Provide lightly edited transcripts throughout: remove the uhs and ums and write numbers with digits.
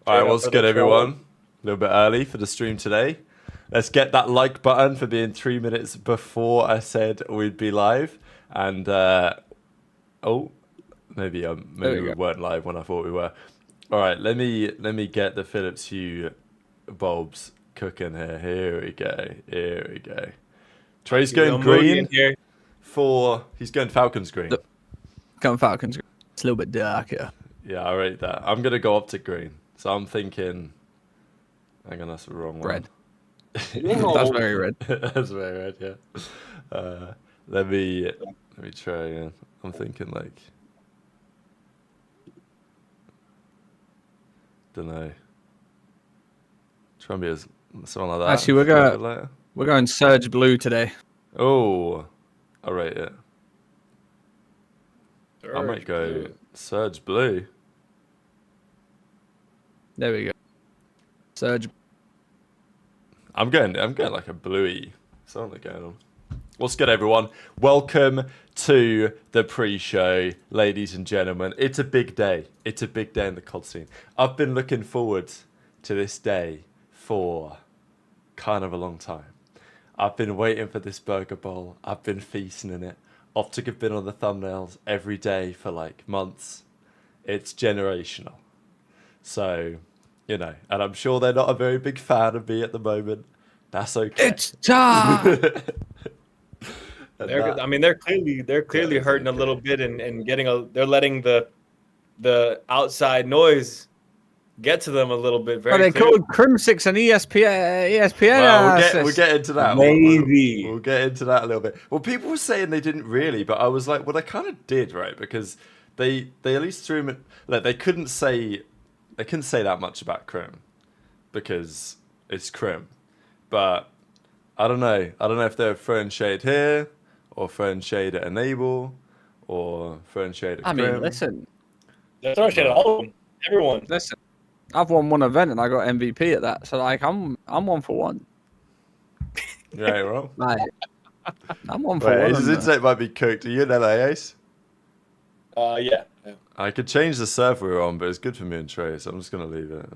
All right, what's good, everyone? A little bit early for the stream today. Let's get that like button for being 3 minutes before I said we'd be live. And maybe we weren't live when I thought we were. All right, let me get the Philips Hue bulbs cooking here. Here we go. Trey's going green he's going Falcons green. Going Falcons green. It's a little bit darker. Yeah, I rate that. I'm gonna go OpTic green. So I'm thinking. Hang on, that's the wrong one. Red. That's very red. That's very red. Yeah. Let me try again. I'm thinking like. Don't know. Try and be something like that. Actually, we're going Surge Blue today. Oh, I rate it. I might go Surge Blue. There we go. Surge. I'm going like a bluey. Something going on. What's good, everyone? Welcome to the pre-show, ladies and gentlemen. It's a big day. It's a big day in the COD scene. I've been looking forward to this day for kind of a long time. I've been waiting for this burger bowl. I've been feasting in it. OpTic have been on the thumbnails every day for like months. It's generational. So, you know, and I'm sure they're not a very big fan of me at the moment. That's okay. It's time. They're clearly hurting a little bit and they're letting the outside noise get to them a little bit. They're called Crimsix and ESPN. Well, we'll get into that. Maybe. We'll get into that a little bit. Well, people were saying they didn't really, but I was like, well, they kind of did, right? Because they at least threw him. Like, they couldn't say that much about Crim because it's Crim. But I don't know. I don't know if they're throwing shade here or throwing shade at Enable or throwing shade at Crim. I mean, listen. They're throwing shade at all of them. Everyone. Listen. I've won one event and I got MVP at that, so like I'm 1 for 1. Yeah, you're wrong. Like, I'm 1 for 1. His internet might be cooked. Are you in LA, Ace? Yeah. I could change the server we're on, but it's good for me and Trey, so I'm just gonna leave it.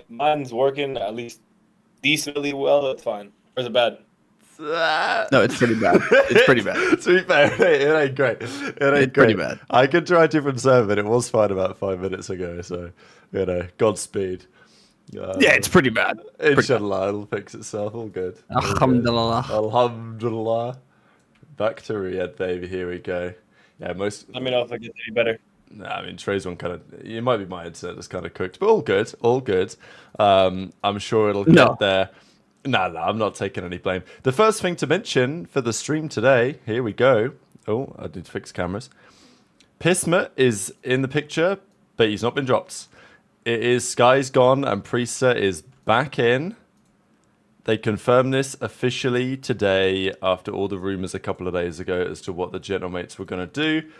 Mine's working at least decently well. That's fine. Or is it bad? No, it's pretty bad. It's pretty bad. To be fair, it ain't great. It ain't pretty bad. I could try a different server, and it was fine about 5 minutes ago. So, you know, Godspeed. Yeah, it's pretty bad. Inshallah, it'll fix itself. All good. Alhamdulillah. Alhamdulillah. Back to Riyadh, baby. Here we go. Yeah, Let me know if it gets any better. Nah, I mean, Trey's one kind of. It might be my internet that's kind of cooked, but all good. All good. I'm sure it'll get there. No, I'm not taking any blame. The first thing to mention for the stream today, here we go. Oh, I did fix cameras. Pisma is in the picture, but he's not been dropped. It is Sky's gone and Priester is back in. They confirmed this officially today after all the rumors a couple of days ago as to what the Gentlemates were going to do.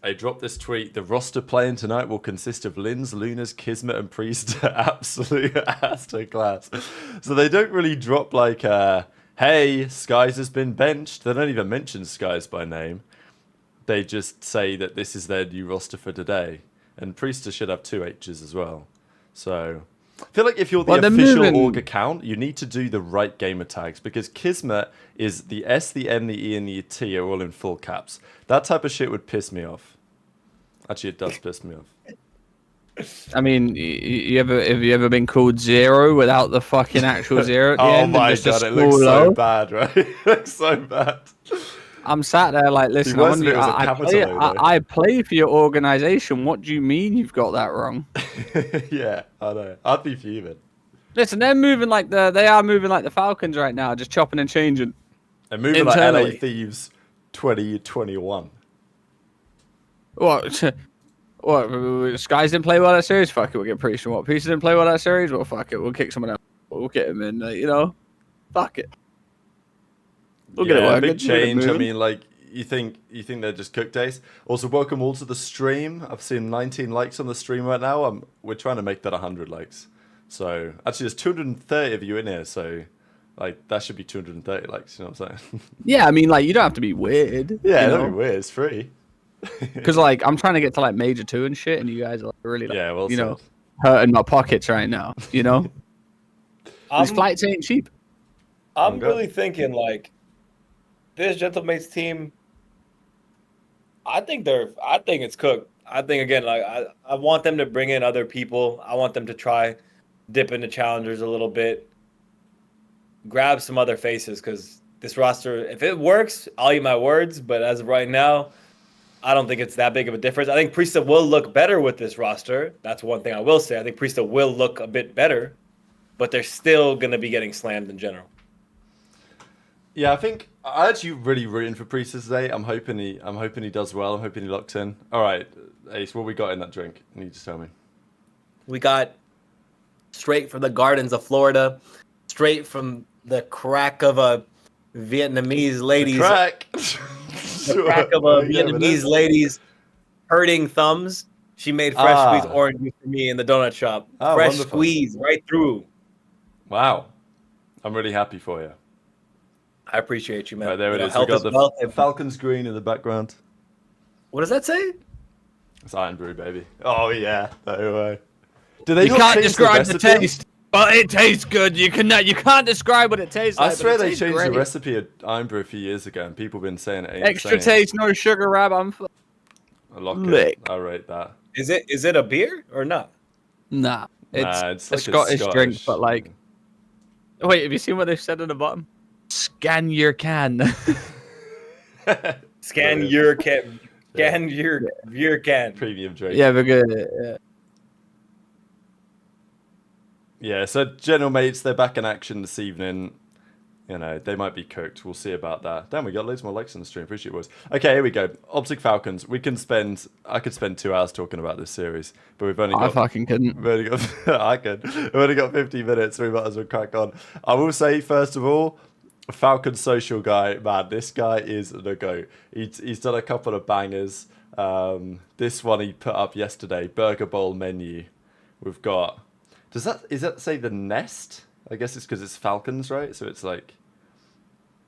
I dropped this tweet. The roster playing tonight will consist of Lins, Lunas, Kismet, and Priester. Absolute masterclass. So they don't really drop like, hey, Skies has been benched. They don't even mention Skies by name. They just say that this is their new roster for today. And Priester should have 2 H's as well. So I feel like if you're the official org account, you need to do the right gamer tags because Kismet is the S, the M, the E, and the T are all in full caps. That type of shit would piss me off. Actually, it does piss me off. I mean, have you ever been called Zero without the fucking actual zero at the end? Oh my god, it looks so bad, right? It looks so bad. I'm sat there like, listen, I play for your organization. What do you mean you've got that wrong? Yeah, I know. I'd be fuming. Listen, they are moving like the Falcons right now, just chopping and changing. They're moving internally. Like LA Thieves 2021. What? Skies didn't play well that series? Fuck it, we'll get Priest. What? Priest didn't play well that series? Well, fuck it, we'll kick someone else. We'll get him in, you know? Fuck it. We'll get it working. Big change. I mean, like, you think they're just cooked days? Also, welcome all to the stream. I've seen 19 likes on the stream right now. We're trying to make that 100 likes. So, actually, there's 230 of you in here, so... Like, that should be 230 likes, you know what I'm saying? Yeah, I mean, like, you don't have to be weird. Yeah, don't be weird. It's free. Because like I'm trying to get to like Major 2 and shit, and you guys are like, really like, Yeah, well you said. know, hurting my pockets right now. You know, these flights ain't cheap. I'm really thinking like this Gentlemates team. I think it's cooked. I think again, like I want them to bring in other people. I want them to try dip into challengers a little bit, grab some other faces because this roster, if it works, I'll eat my words. But as of right now, I don't think it's that big of a difference. I think Priesta will look better with this roster. That's one thing I will say. I think Priesta will look a bit better, but they're still going to be getting slammed in general. Yeah, I think I actually really rooting for Priesta today. I'm hoping he does well. I'm hoping he locks in. All right, Ace, what we got in that drink? Can you just tell me? We got straight from the gardens of Florida, straight from the crack of a Vietnamese lady's Crack. the crack of a Vietnamese lady's hurting thumbs. She made fresh squeezed orange juice for me in the donut shop. Fresh wonderful. squeeze right through. Wow, I'm really happy for you. I appreciate you, man. Right, there it is. We Health got is the wealth. Falcons green in the background. What does that say? It's Iron Brew, baby. Oh yeah, no way. Do they You not can't change describe the recipe? taste, but it tastes good. You can't describe what it tastes like. I swear but it they tastes changed great. the recipe of Iron Brew a few years ago, and people have been saying it ain't Extra the same. taste, no sugar, rab. I lock Lick. it. I rate that. Is it a beer or not? Nah, It's a like Scottish drink, but like. Wait, have you seen what they've said on the bottom? Scan your can. Scan your can. Scan your can. Premium drink. Yeah, we're good. Yeah. Yeah, so General Mates, they're back in action this evening. You know, they might be cooked. We'll see about that. Damn, we got loads more likes on the stream. Appreciate it, boys. Okay, here we go. OpTic Falcons. I could spend 2 hours talking about this series, but we've only got... I fucking couldn't. We've only got... I could. We've only got 50 minutes, so we might as well crack on. I will say, first of all, Falcon social guy, man, this guy is the GOAT. He's done a couple of bangers. This one he put up yesterday, Burger Bowl menu. We've got... Is that say the nest? I guess it's because it's Falcons, right? So it's like,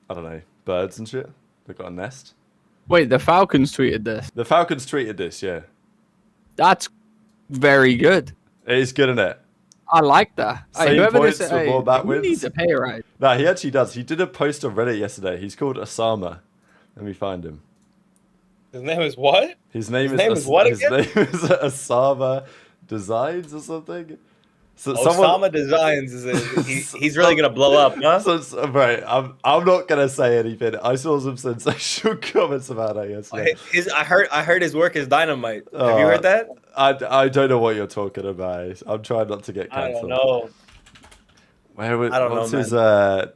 I don't know, birds and shit. They've got a nest. Wait, the Falcons tweeted this. The Falcons tweeted this, yeah. That's very good. It is good, isn't it? I like that. Same Whoever points this, with more bat we wins. need to pay right. No, he actually does. He did a post on Reddit yesterday. He's called Osama. Let me find him. His name is what? His name is what His again? name is Osama Designs or something. So Osama Designs he's really gonna blow up, huh? Right, I'm not gonna say anything. I saw some sensational comments about it yesterday. I heard his work is dynamite. Have you heard that? I don't know what you're talking about. I'm trying not to get cancelled. I don't know. What's his here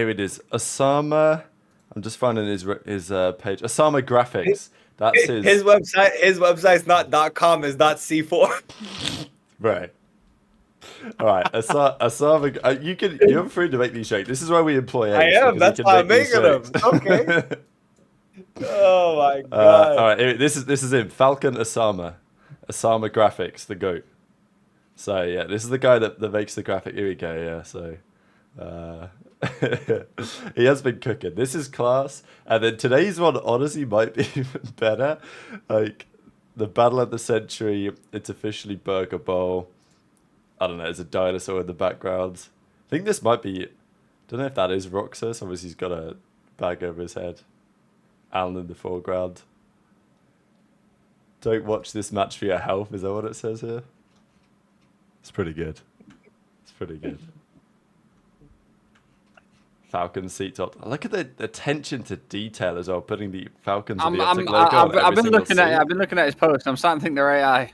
it is. Osama. I'm just finding his page. Osama Graphics. That's his website. His website's not .com. Is .c4. Right. All right. Asama, you're free to make these shake. This is why we employ Ace. I am. That's why I'm making them. Okay. Oh my god. All right. This is him. Falcon Osama. Osama Graphics, the GOAT. So yeah, this is the guy that makes the graphic. Here we go. Yeah. So. He has been cooking. This is class. And then today's one honestly might be even better. Like the battle of the century. It's officially Burger Bowl. I don't know. There's a dinosaur in the background. I think this might be. Don't know if that is Roxas. Obviously, he's got a bag over his head. Alan in the foreground. Don't watch this match for your health. Is that what it says here? It's pretty good. It's pretty good. Falcon seat top. Look at the attention to detail as well. Putting the Falcons with the OpTic logo on I've every been looking single at. seat. I've been looking at his post. I'm starting to think they're AI.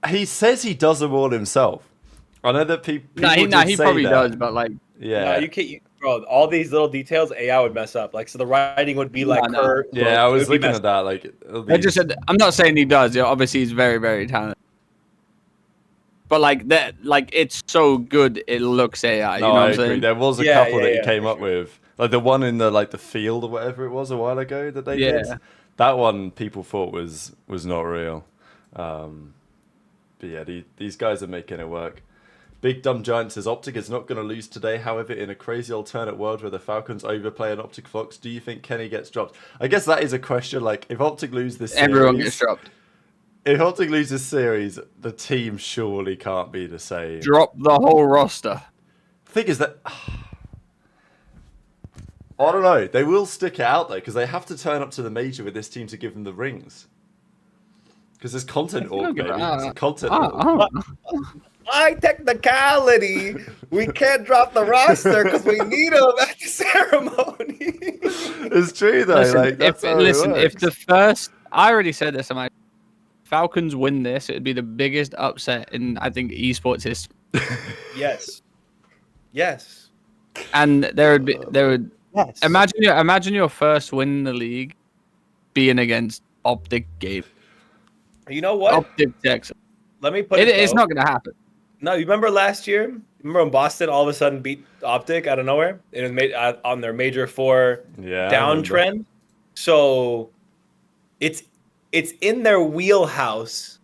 He says he does them all himself. I know that people. He probably does, but like, yeah, No, you can't, bro. All these little details, AI would mess up. Like, so the writing would be like her. yeah. I was looking at that. Like, I just said, I'm not saying he does. You know, obviously, he's very, very talented. But like that, like it's so good, it looks AI. No, you know I what I'm agree. saying? There was a couple that he came up with, like the one in the field or whatever it was a while ago that they did. That one people thought was not real. But yeah, these guys are making it work. Big Dumb Giant says, OpTic is not going to lose today. However, in a crazy alternate world where the Falcons overplay an OpTic Fox, do you think Kenny gets dropped? I guess that is a question. Like, if OpTic lose this series... Everyone gets dropped. If OpTic loses this series, the team surely can't be the same. Drop the whole roster. The thing is that... I don't know. They will stick it out, though, because they have to turn up to the major with this team to give them the rings. Because there's content org, baby. It's content org. High technicality. We can't drop the roster because we need them at the ceremony. It's true, though. Listen, Like, if the first... I already said this. Falcons win this, it would be the biggest upset in, I think, esports history. Yes. And there would yes. Imagine your first win in the league being against OpTic Game. You know what? OpTic Texas. Let me put it's not going to happen. No, you remember last year? Remember when Boston all of a sudden beat OpTic out of nowhere? It was made on their Major 4 downtrend. So it's in their wheelhouse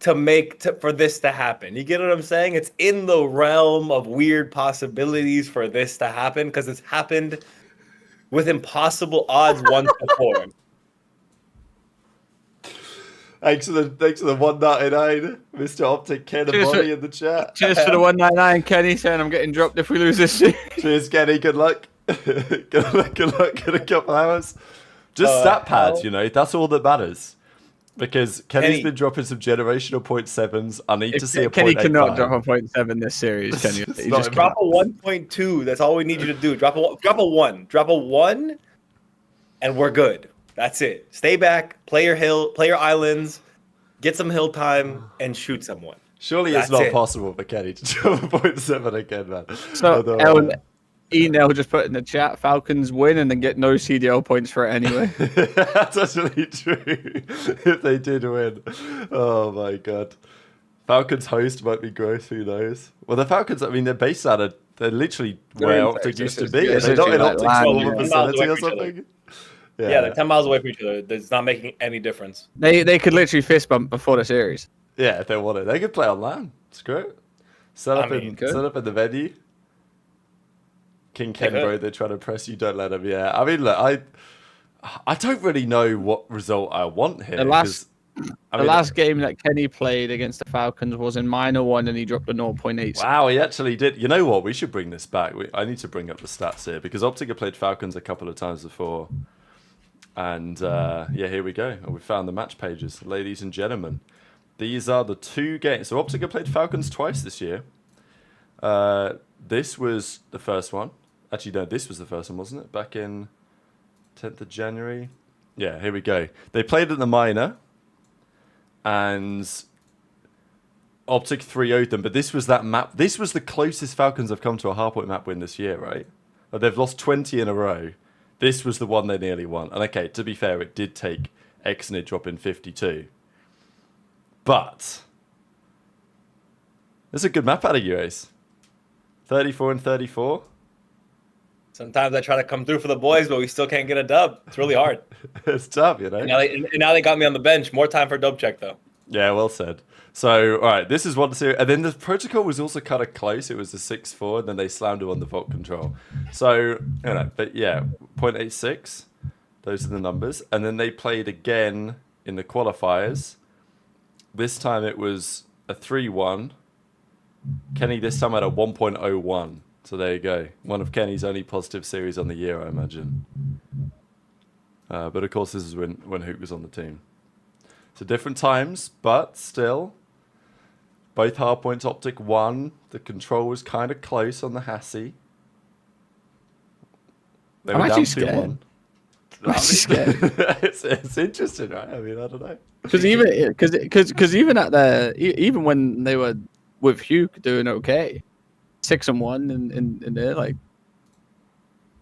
for this to happen. You get what I'm saying? It's in the realm of weird possibilities for this to happen because it's happened with impossible odds once before. Thanks for the 199, Mr. OpTic Ken and Bonnie in the chat. Cheers for the 199, Kenny, saying I'm getting dropped if we lose this series. Cheers, Kenny. Good luck. Good luck in a couple hours. Just stat pads, that's all that matters. Because Kenny's been dropping some generational 0.7s. I need to see a Kenny 0.85. cannot drop a 0.7 this series, Kenny. You just drop a 1.2. That's all we need you to do. Drop a 1. Drop a 1, and we're good. That's it. Stay back, play your islands, get some hill time, and shoot someone. Surely it's not possible for Kenny to drop a 0.7 again, man. So, Enel just put in the chat, Falcons win and then get no CDL points for it anyway. That's actually true. If they did win. Oh, my God. Falcons host might be gross, who knows? Well, the Falcons, they're based out of... They're literally where OpTic used to be. They're not in OpTic's facility or something. Yeah, they're 10 miles away from each other. It's not making any difference. They could literally fist bump before the series. Yeah, if they wanted. They could play on LAN. It's great. Set up in the venue. King Ken, bro, they're trying to press you. Don't let them. Yeah, look, I don't really know what result I want here. The last game that Kenny played against the Falcons was in Minor 1 and he dropped a 0.8. Wow, he actually did. You know what? We should bring this back. I need to bring up the stats here because OpTic have played Falcons a couple of times before. And here we go. We found the match pages. Ladies and gentlemen, these are the 2 games. So OpTic have played Falcons twice this year. This was the first one. Actually, no, this was the first one, wasn't it? Back in 10th of January. Yeah, here we go. They played at the Minor. And OpTic 3-0'd them. But this was that map. This was the closest Falcons have come to a hardpoint map win this year, right? They've lost 20 in a row. This was the one they nearly won. And okay, to be fair, it did take Exnid dropping 52. But there's a good map out of you, Ace. 34 and 34. Sometimes I try to come through for the boys, but we still can't get a dub. It's really hard. It's tough, And now they got me on the bench. More time for dub check, though. Yeah, well said. So, all right, this is one series. And then the protocol was also kind of close. It was a 6-4, and then they slammed him on the vault control. So, but yeah, 0.86. Those are the numbers. And then they played again in the qualifiers. This time it was a 3-1. Kenny this time had a 1.01. So there you go. One of Kenny's only positive series on the year, I imagine. But of course, this is when Hook was on the team. So different times, but still. Both hardpoints OpTic won. The control was kind of close on the Hassie. They were down 2-1. I'm actually scared. It's interesting, right? I don't know. Because even when they were with Hugh doing okay, 6-1 and they're like,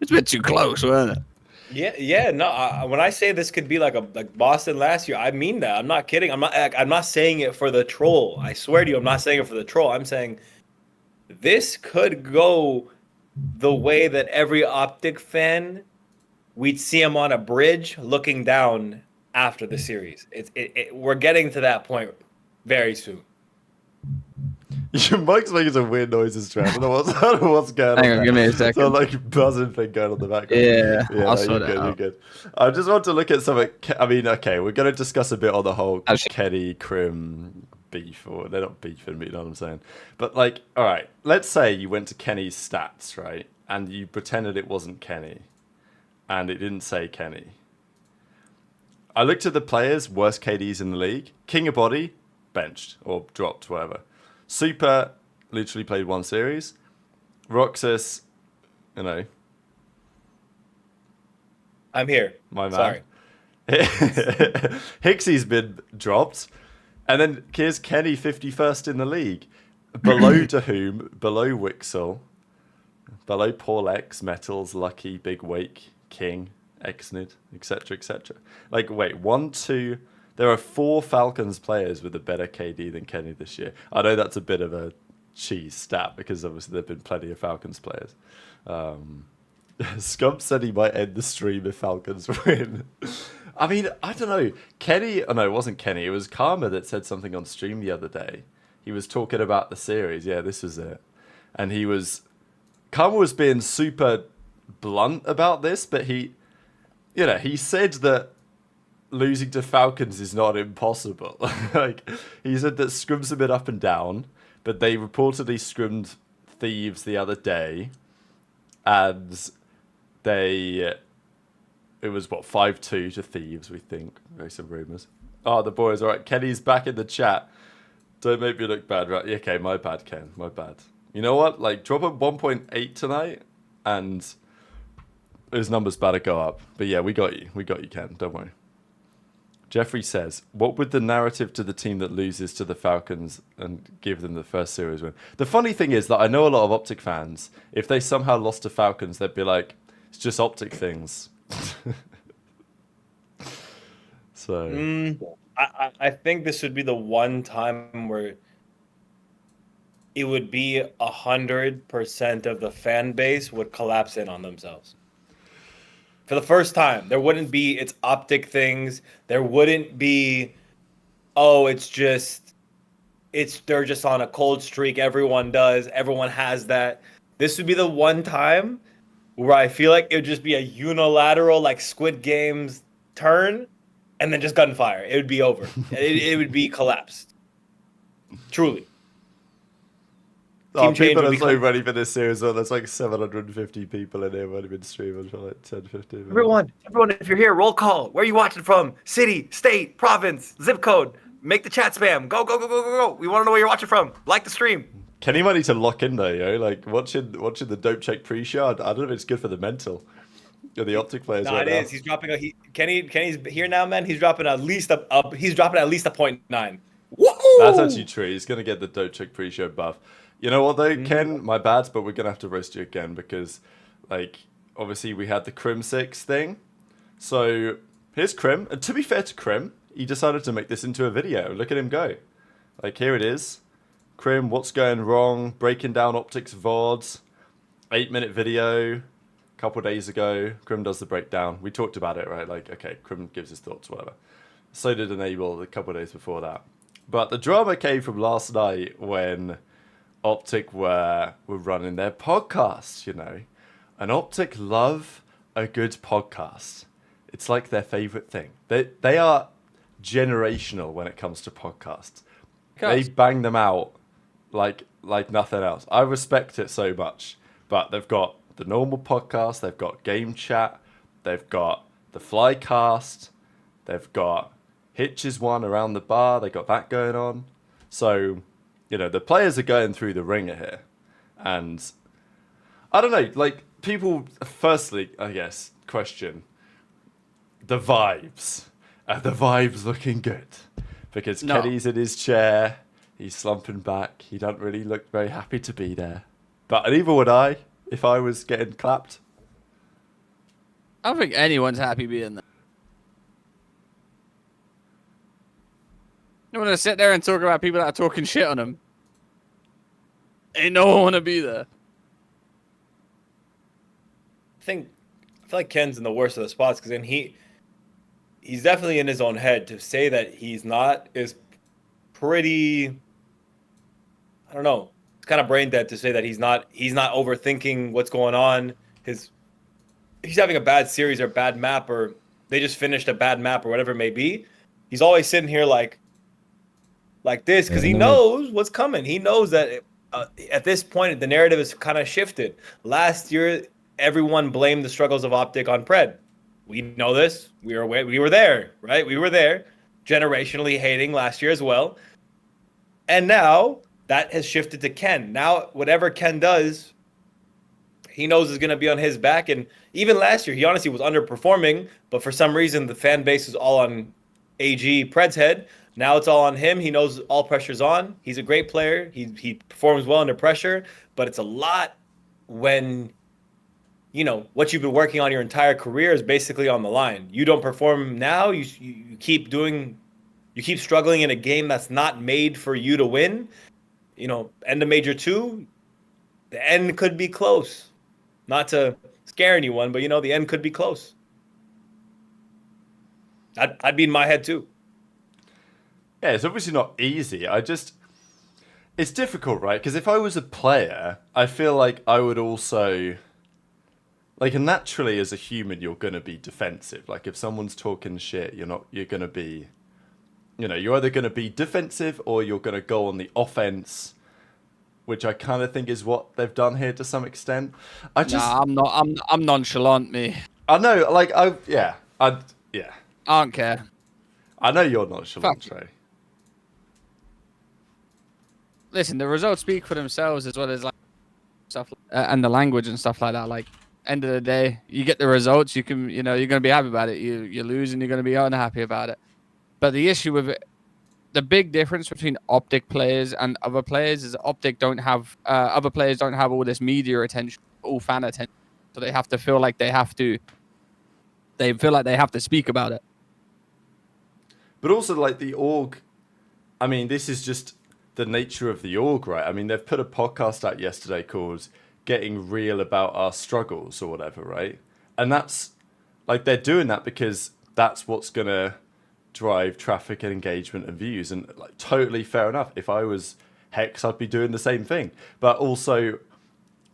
it's a bit too close, wasn't it? Yeah. No, when I say this could be like Boston last year, I mean that. I'm not kidding. I'm not saying it for the troll. I swear to you, I'm not saying it for the troll. I'm saying this could go the way that every OpTic fan, we'd see him on a bridge looking down after the series. We're getting to that point very soon. Your mic's making some weird noises, Trent. I don't know what's going on. Hang on, give me a second. So like buzzing thing going on in the background. Yeah, I'll sort it out. You're good. I just want to look at something. I mean, okay, we're going to discuss a bit on the whole Kenny Crim beef, or they're not beefing, but you know what I'm saying. But like, all right, let's say you went to Kenny's stats, right, and you pretended it wasn't Kenny, and it didn't say Kenny. I looked at the players, worst KDs in the league. King of Body, benched or dropped, whatever. Super, literally played one series. Roxas, you know. I'm here. My man. Sorry. Hixie's been dropped. And then here's Kenny, 51st in the league. Below Dahum, below Wixel, below Paul X, Metals, Lucky, Big Wake, King, Exnid, etc., etc. Like, wait, 1, 2... There are 4 Falcons players with a better KD than Kenny this year. I know that's a bit of a cheese stat because obviously there have been plenty of Falcons players. Scump said he might end the stream if Falcons win. I mean, I don't know. Kenny... Oh, no, it wasn't Kenny. It was Karma that said something on stream the other day. He was talking about the series. Yeah, this was it. And he was... Karma was being super blunt about this, but he... You know, he said that losing to Falcons is not impossible. Like, he said that scrims have been up and down, but they reportedly scrimmed Thieves the other day, and it was, what, 5-2 to Thieves, we think. Very some rumours. Oh, the boys, all right. Kenny's back in the chat. Don't make me look bad, right? Okay, my bad, Ken. My bad. You know what? Like, drop a 1.8 tonight, and his numbers better go up. But yeah, we got you. We got you, Ken. Don't worry. Jeffrey says, what would the narrative to the team that loses to the Falcons and give them the first series win? The funny thing is that I know a lot of OpTic fans, if they somehow lost to Falcons, they'd be like, it's just OpTic things. So I think this would be the one time where it would be 100% of the fan base would collapse in on themselves. For the first time, there wouldn't be it's OpTic things. There wouldn't be, they're just on a cold streak. Everyone does. Everyone has that. This would be the one time where I feel like it would just be a unilateral, like Squid Games turn, and then just gunfire. It would be over. it would be collapsed. Truly. People are so ready for this series. Well, there's like 750 people in here who have been streaming for like 10, 15 minutes. Everyone, if you're here, roll call. Where are you watching from? City, state, province, zip code. Make the chat spam. Go. We want to know where you're watching from. Like the stream. Kenny might need to lock in though, yo. Like watching the dope check pre-show. I don't know if it's good for the mental. Or the OpTic players. No, right it now. Is. He's dropping Kenny's here now, man. He's dropping at least a 0.9. Woo! That's actually true. He's gonna get the dope check pre-show buff. You know what though, Ken? My bad, but we're gonna have to roast you again because, like, obviously we had the Crimsix thing. So here's Crim, and to be fair to Crim, he decided to make this into a video. Look at him go. Like, here it is. Crim, what's going wrong? Breaking down OpTic's VODs. 8-minute video. A couple days ago, Crim does the breakdown. We talked about it, right? Like, okay, Crim gives his thoughts, whatever. So did Enable a couple of days before that. But the drama came from last night when OpTic were running their podcast, you know. And OpTic love a good podcast. It's like their favorite thing. They are generational when it comes to podcasts. They bang them out like nothing else. I respect it so much. But they've got the normal podcast, they've got Game Chat, they've got the Flycast, they've got Hitches one around the bar, they got that going on. So, you know, the players are going through the ringer here. And I don't know, like, people, firstly, I guess, question the vibes. Are the vibes looking good? Because Kenny's in his chair, he's slumping back, he doesn't really look very happy to be there. But neither would I, if I was getting clapped. I don't think anyone's happy being there. You want to sit there and talk about people that are talking shit on him. Ain't no one want to be there. I feel like Ken's in the worst of the spots because then he's definitely in his own head. To say that he's not is pretty. I don't know. It's kind of brain dead to say that he's not overthinking what's going on. He's having a bad series or bad map, or they just finished a bad map or whatever it may be. He's always sitting here like this because he knows what's coming. He knows that at this point the narrative is kind of shifted. Last year, everyone blamed the struggles of OpTic on Pred. We know this. We were there, right? We were there, generationally hating last year as well. And now that has shifted to Ken. Now, whatever Ken does, he knows is going to be on his back. And even last year, he honestly was underperforming, but for some reason, the fan base is all on AG Pred's head. Now it's all on him. He knows all pressure's on. He's a great player. He performs well under pressure, but it's a lot when, you know, what you've been working on your entire career is basically on the line. You don't perform now. You keep struggling in a game that's not made for you to win. You know, end of Major 2, the end could be close. Not to scare anyone, but, you know, the end could be close. I'd be in my head too. Yeah, it's obviously not easy. It's difficult, right? Because if I was a player, I feel like I would also, like, naturally as a human, you're going to be defensive. Like, if someone's talking shit, you're going to be, you know, you're either going to be defensive or you're going to go on the offense, which I kind of think is what they've done here to some extent. I'm not. I'm nonchalant, me. I know, like, I don't care. I know you're nonchalant, Trey. Listen, the results speak for themselves as well as like stuff and the language and stuff like that. Like, end of the day, you get the results. You can, you know, you're going to be happy about it. You lose and you're going to be unhappy about it. But the issue with it, the big difference between OpTic players and other players is OpTic don't have other players don't have all this media attention, all fan attention, so they have to feel like they have to. They feel like they have to speak about it. But also, like, the org, I mean, this is just the nature of the org, right? I mean, they've put a podcast out yesterday called Getting Real About Our Struggles or whatever, right? And that's, like, they're doing that because that's what's going to drive traffic and engagement and views. And, like, totally fair enough. If I was Hex, I'd be doing the same thing. But also,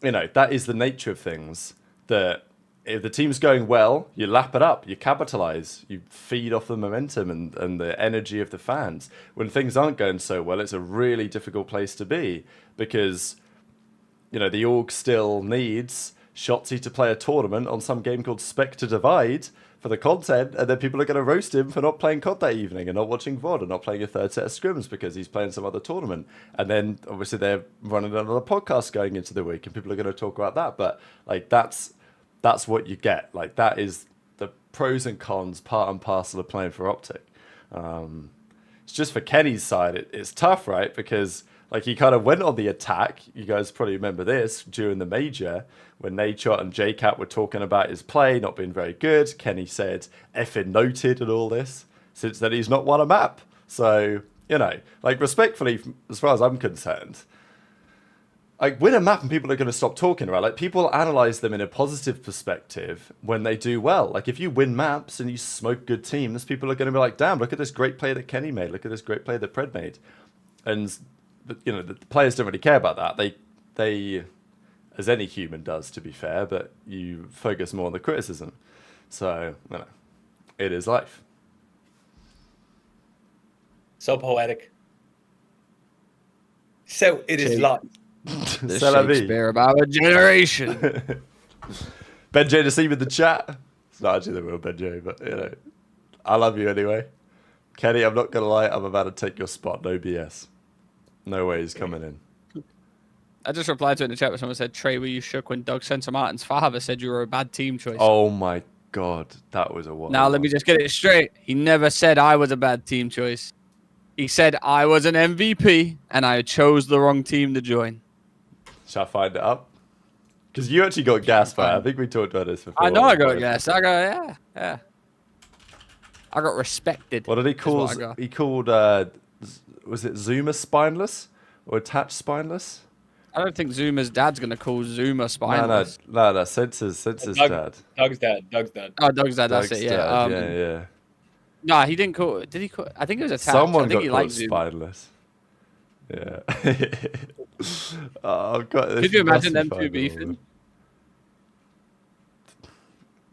you know, that is the nature of things, that if the team's going well, you lap it up, you capitalize, you feed off the momentum and the energy of the fans. When things aren't going so well, it's a really difficult place to be because, you know, the org still needs Shotzi to play a tournament on some game called Spectre Divide for the content, and then people are going to roast him for not playing COD that evening and not watching VOD and not playing a third set of scrims because he's playing some other tournament. And then obviously they're running another podcast going into the week and people are going to talk about that. But, like, that's what you get. Like, that is the pros and cons, part and parcel of playing for OpTic. It's just for Kenny's side, it's tough, right? Because, like, he kind of went on the attack. You guys probably remember this during the major when Nadeshot and JCat were talking about his play not being very good. Kenny said, effing noted and all this. Since then, he's not won a map. So, you know, like, respectfully, as far as I'm concerned, like, win a map and people are going to stop talking, right? Like, people analyze them in a positive perspective when they do well. Like, if you win maps and you smoke good teams, people are going to be like, damn, look at this great play that Kenny made. Look at this great play that Pred made. And, you know, the players don't really care about that. They, as any human does, to be fair, but you focus more on the criticism. So, you know, it is life. So poetic. So it is life. The Shakespeare of our generation. Ben J to see with the chat. It's not actually the real Ben J, but, you know, I love you anyway. Kenny, I'm not going to lie, I'm about to take your spot. No BS. No way he's coming in. I just replied to it in the chat where someone said, Trey, were you shook when Doug Santa Martin's father said you were a bad team choice? Oh my God, that was a wild. Now let me just get it straight. He never said I was a bad team choice. He said I was an MVP and I chose the wrong team to join. Shall I find it up? Because you actually got gas, man. I think we talked about this before. I know I got gas. Yeah. I got respected. What did he call? He called, was it Zuma spineless or attached spineless? I don't think Zuma's dad's going to call Zuma spineless. No. Sense's dad. Doug's dad. Oh, Doug's dad. That's it. Yeah. Yeah. No, he didn't call. Did he call? I think it was attached. Someone I think got he called liked Zuma. spineless. Yeah. Oh, God, Could you imagine them two beefing?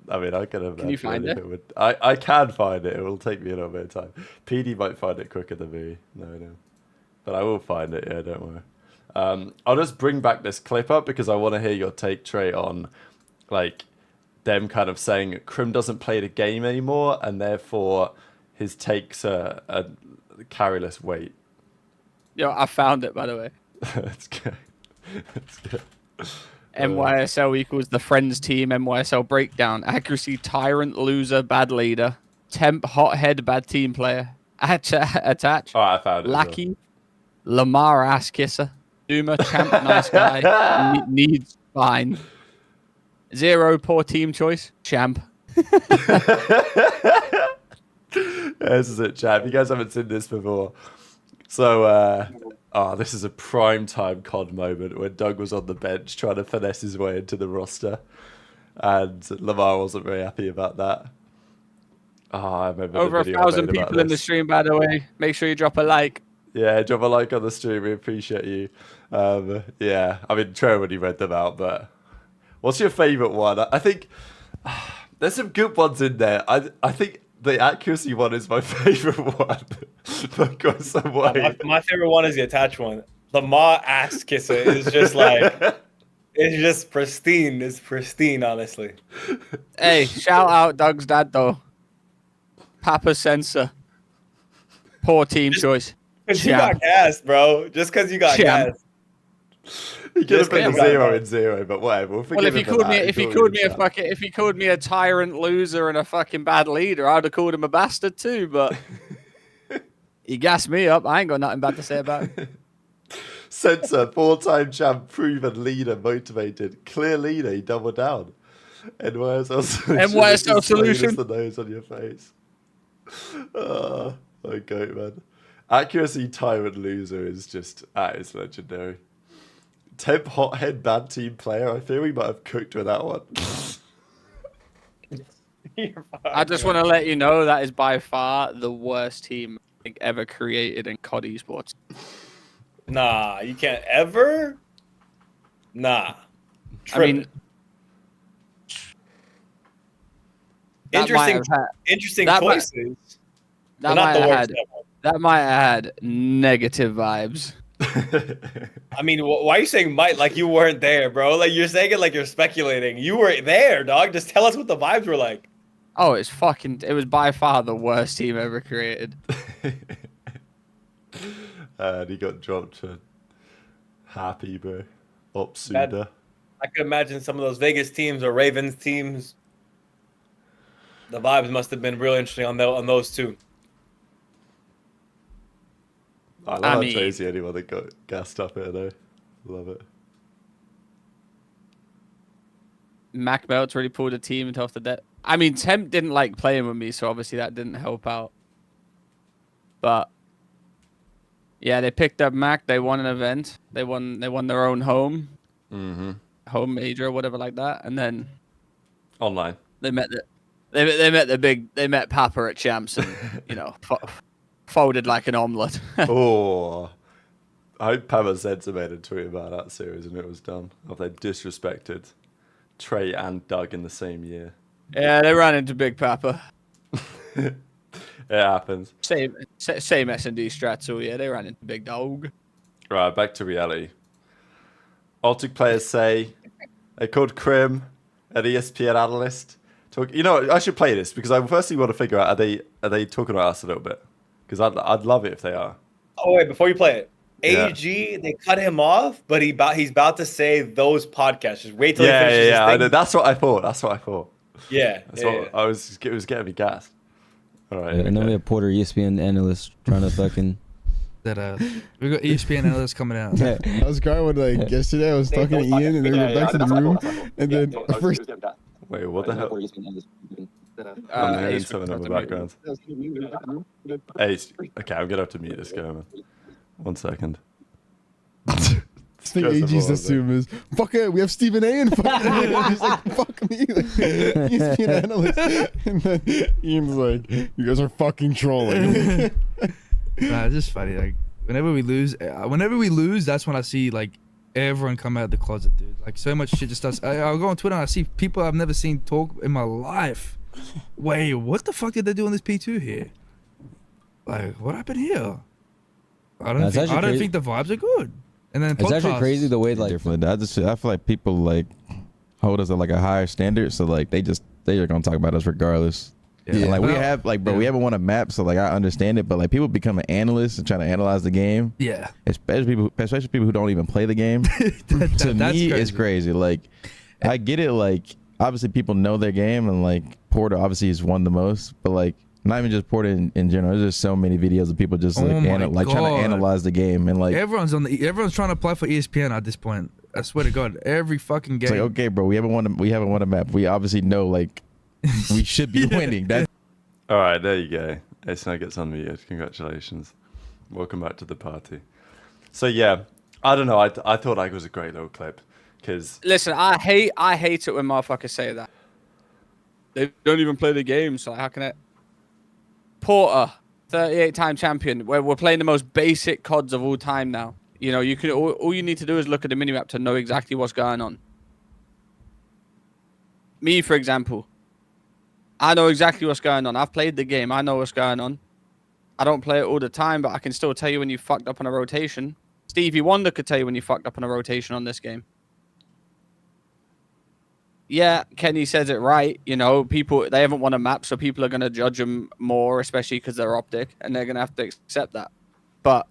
I mean, I can imagine. Can you find it? I can find it. It will take me a little bit of time. PD might find it quicker than me. No. But I will find it. Yeah, don't worry. I'll just bring back this clip up because I want to hear your take, Trey, on like them kind of saying Crim doesn't play the game anymore, and therefore his takes are carry less weight. Yo, I found it, by the way. That's good. That's good. NYSL equals the friends team. NYSL breakdown. Accuracy, tyrant, loser, bad leader. Temp, hothead, bad team player. Attach. Oh, I found it. Lackey, Lamar, ass kisser. Duma, champ, nice guy. Needs, fine. 0, poor team choice. Champ. This is it, chat. If you guys haven't seen this before. So, this is a prime time COD moment when Doug was on the bench trying to finesse his way into the roster. And Lamar wasn't very happy about that. I remember over 1,000 people in the stream, by the way. Make sure you drop a like. Yeah, drop a like on the stream. We appreciate you. Yeah, I mean, Trey already read them out, but what's your favourite one? I think there's some good ones in there. I think the accuracy one is my favourite one. My favourite one is the attached one. The Ma ass kisser is just like, it's just pristine. It's pristine, honestly. Hey, shout out Doug's dad, though. Papa Sensor. Poor team choice. Because you got gassed, bro. Just because you got gassed. He could have been 0 and 0, but whatever. Well, if he called me a tyrant, loser, and a fucking bad leader, I'd have called him a bastard too. But he gassed me up. I ain't got nothing bad to say about it. Sensor, 4-time champ, proven leader, motivated, clear leader. He doubled down. NYSL solution. The nose on your face. Oh, my God, man. Accuracy, tyrant, loser is just is legendary. Temp, hothead, bad team player. I feel we might have cooked with that one. I just want to let you know that is by far the worst team I think ever created in COD esports. Nah, you can't ever. Nah. I mean, interesting choices. That might have had negative vibes. I mean, why are you saying might like you weren't there, bro? Like you're saying it like you're speculating. You were there, dog. Just tell us what the vibes were like. Oh, it was by far the worst team ever created. And he got dropped to Happy, bro. Opsuda. I could imagine some of those Vegas teams or Ravens teams. The vibes must have been real interesting on those two. I love how Trey's the only one that got gassed up here, though. Love it. Mac Belts really pulled a team into off the deck. I mean, Temp didn't like playing with me, so obviously that didn't help out. But yeah, they picked up Mac. They won an event. They won their own home, home major or whatever like that, and then online they met Papa at Champs, and folded like an omelet. Oh, I hope Papa Zed's made a tweet about that series and it was done. If they disrespected Trey and Doug in the same year. Yeah, they ran into Big Papa. It happens. Same S&D strat, so yeah, they ran into Big Dog. Right, back to reality. OpTic players say they called Crim an ESPN analyst. I should play this because I firstly want to figure out are they talking about us a little bit? Because I'd love it if they are. Oh wait, before you play it, AG they cut him off, but he's about to say those podcasts. Just wait till he finishes his thing. I know. That's what I thought. Yeah, I was. It was getting me gassed. All right. And then we have Porter, ESPN analyst, trying to fucking. We got ESPN analysts coming out. Yeah, I was crying when yesterday I was talking to Ian and then we went back to the room and then first. Wait, what the hell? I'm hearing something in the background. Hey, okay, I'm gonna have to mute this guy, man. 1 second. This thing AG's assume is fuck it. We have Stephen A. and fucking he's like fuck me, ESPN analyst, and then Ian's like, you guys are fucking trolling. Nah, it's just funny. Like Whenever we lose, that's when I see like everyone come out of the closet, dude. Like so much shit just starts. I'll go on Twitter and I see people I've never seen talk in my life. Wait, what the fuck did they do on this P2 here? Like, what happened here? I don't think the vibes are good. And then it's actually crazy the way like different. I feel like people like hold us at like a higher standard, so like they're gonna talk about us regardless. Yeah, and, like we haven't won a map, so like I understand it, but like people becoming analysts and trying to analyze the game. Yeah, especially people who don't even play the game. To me, it's crazy. Like I get it. Like obviously people know their game, and like Porter obviously has won the most, but like not even just Porter in general. There's just so many videos of people just trying to analyze the game, and like everyone's trying to apply for ESPN at this point. I swear to God, every fucking game. It's like, okay, bro, we haven't won a map. We obviously know like we should be winning. All right, there you go. Ace now gets unmuted. Congratulations. Welcome back to the party. So yeah, I don't know. I thought that was a great little clip because listen, I hate it when motherfuckers say that. They don't even play the game, so how can it? Porter, 38-time champion. We're playing the most basic CODs of all time now. You know, you can all you need to do is look at the minimap to know exactly what's going on. Me, for example, I know exactly what's going on. I've played the game. I know what's going on. I don't play it all the time, but I can still tell you when you fucked up on a rotation. Stevie Wonder could tell you when you fucked up on a rotation on this game. Yeah, Kenny says it right. You know, they haven't won a map, so people are going to judge them more, especially because they're OpTic, and they're going to have to accept that. But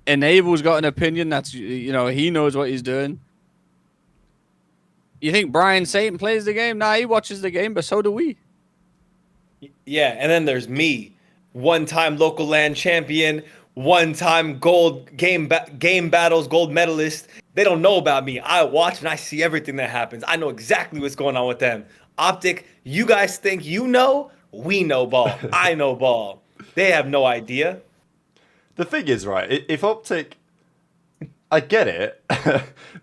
Enable's got an opinion that's, you know, he knows what he's doing. You think Brian Satan plays the game? Nah, he watches the game, but so do we. Yeah, and then there's me, one-time local land champion, one-time gold game battles gold medalist. They don't know about me. I watch and I see everything that happens. I know exactly what's going on with them. OpTic, you guys think you know? We know ball. I know ball. They have no idea. The thing is, right, if OpTic, I get it,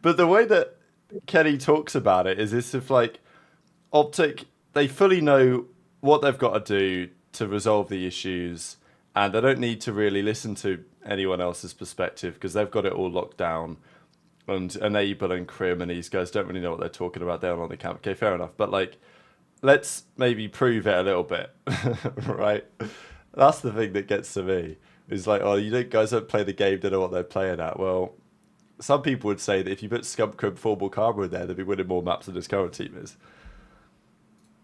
but the way that Kenny talks about it is this: if like OpTic, they fully know what they've got to do to resolve the issues, and they don't need to really listen to anyone else's perspective because they've got it all locked down. And Enable and Crim and these guys don't really know what they're talking about down on the camp. Okay, fair enough, but like, let's maybe prove it a little bit, right? That's the thing that gets to me. Is like, oh, guys don't play the game, don't know what they're playing at. Well, some people would say that if you put Scump Crib, Formal Karma in there, they'd be winning more maps than this current team is.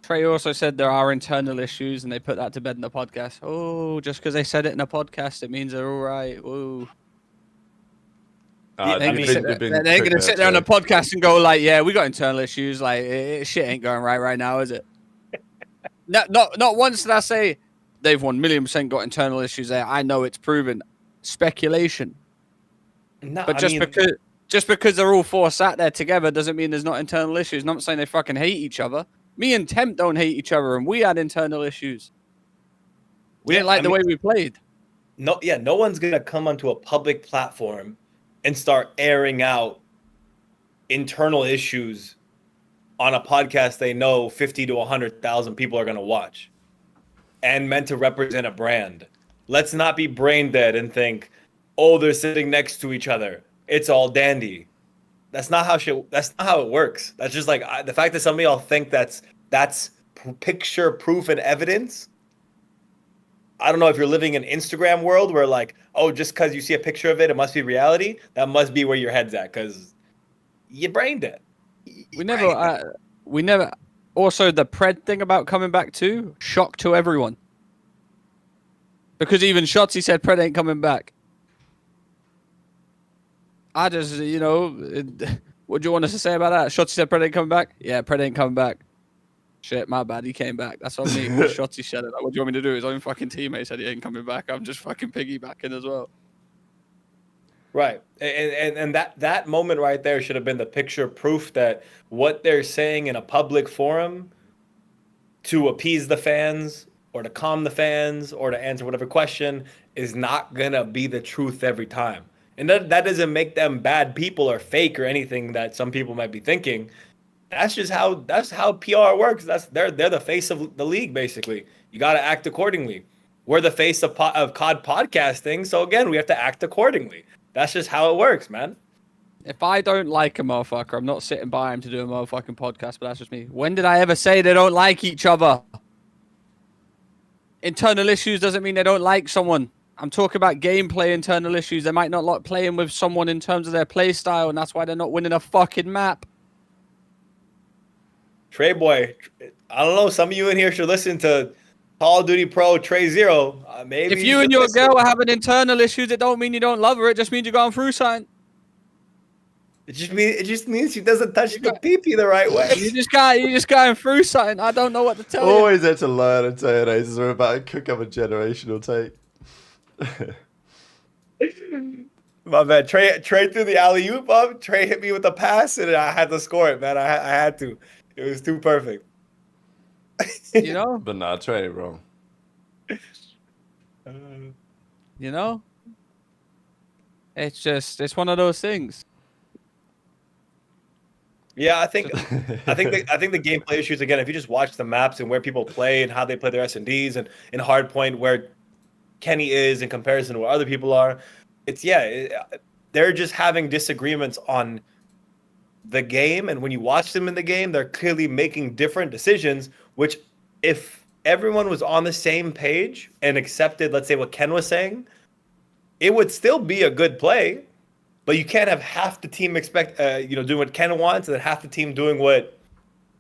Trey also said there are internal issues, and they put that to bed in the podcast. Oh, just because they said it in a podcast, it means they're all right. Whoa. They're going to sit there on a podcast and go like, yeah, we got internal issues. Like, shit ain't going right now, is it? Not once did I say they've 1,000,000% got internal issues there. I know it's proven. Speculation. No, but just because they're all four sat there together doesn't mean there's not internal issues. I'm not saying they fucking hate each other. Me and Temp don't hate each other, and we had internal issues. We didn't like the way we played. No one's gonna come onto a public platform and start airing out internal issues on a podcast they know 50 to 100,000 people are gonna watch, and meant to represent a brand. Let's not be brain dead and think, oh, they're sitting next to each other. It's all dandy. That's not how it works. That's just like the fact that some of y'all think that's picture proof and evidence. I don't know if you're living in Instagram world where like, oh, just because you see a picture of it must be reality. That must be where your head's at because you brain dead. We never. Also, the Pred thing about coming back too, shock to everyone. Because even Shotzi said Pred ain't coming back. I just, what do you want us to say about that? Shotzi said Pred ain't coming back? Yeah, Pred ain't coming back. Shit, my bad, he came back. That's on me. Shotzi said it. Like, what do you want me to do? His own fucking teammate said he ain't coming back. I'm just fucking piggybacking as well. Right. And that moment right there should have been the picture proof that what they're saying in a public forum to appease the fans or to calm the fans or to answer whatever question is not going to be the truth every time. And that doesn't make them bad people or fake or anything that some people might be thinking. That's how PR works. They're the face of the league, basically. You got to act accordingly. we're the face of COD podcasting. So again, we have to act accordingly. That's just how it works, man. If I don't like a motherfucker, I'm not sitting by him to do a motherfucking podcast, but that's just me. When did I ever say they don't like each other? Internal issues doesn't mean they don't like someone. I'm talking about gameplay internal issues. They might not like playing with someone in terms of their play style, and that's why they're not winning a fucking map. Trey boy, I don't know. Some of you in here should listen to Call of Duty Pro Trey Zero. Maybe if you and your girl are having internal issues, it don't mean you don't love her. It just means you're going through something. It just means she doesn't touch the pee-pee the right way. You just going through something. I don't know what to tell you. Always had to learn and say it. We're about to cook up a generational take. My man, Trey threw the alley-oop up. Trey hit me with the pass, and I had to score it, man. I had to. It was too perfect. You know? But nah, Trey wrong. You know? It's one of those things. Yeah, I think the gameplay issues again. If you just watch the maps and where people play and how they play their S&Ds and in Hardpoint where Kenny is in comparison to where other people are, they're just having disagreements on the game. And when you watch them in the game, they're clearly making different decisions. Which, if everyone was on the same page and accepted, let's say, what Ken was saying, it would still be a good play. But you can't have half the team doing what Ken wants, and then half the team doing what,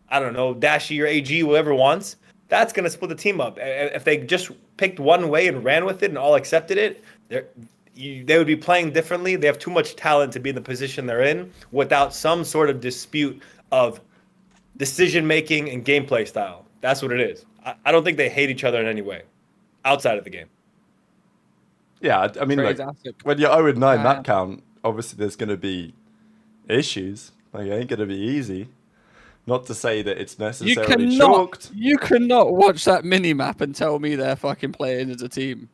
I don't know, Dashy or AG, whoever wants. That's going to split the team up. If they just picked one way and ran with it and all accepted it, they would be playing differently. They have too much talent to be in the position they're in without some sort of dispute of decision-making and gameplay style. That's what it is. I don't think they hate each other in any way outside of the game. Yeah, I mean, like, when you're 0-9 map count, obviously there's going to be issues. Like, it ain't going to be easy. Not to say that it's necessarily chalked. You cannot watch that mini-map and tell me they're fucking playing as a team.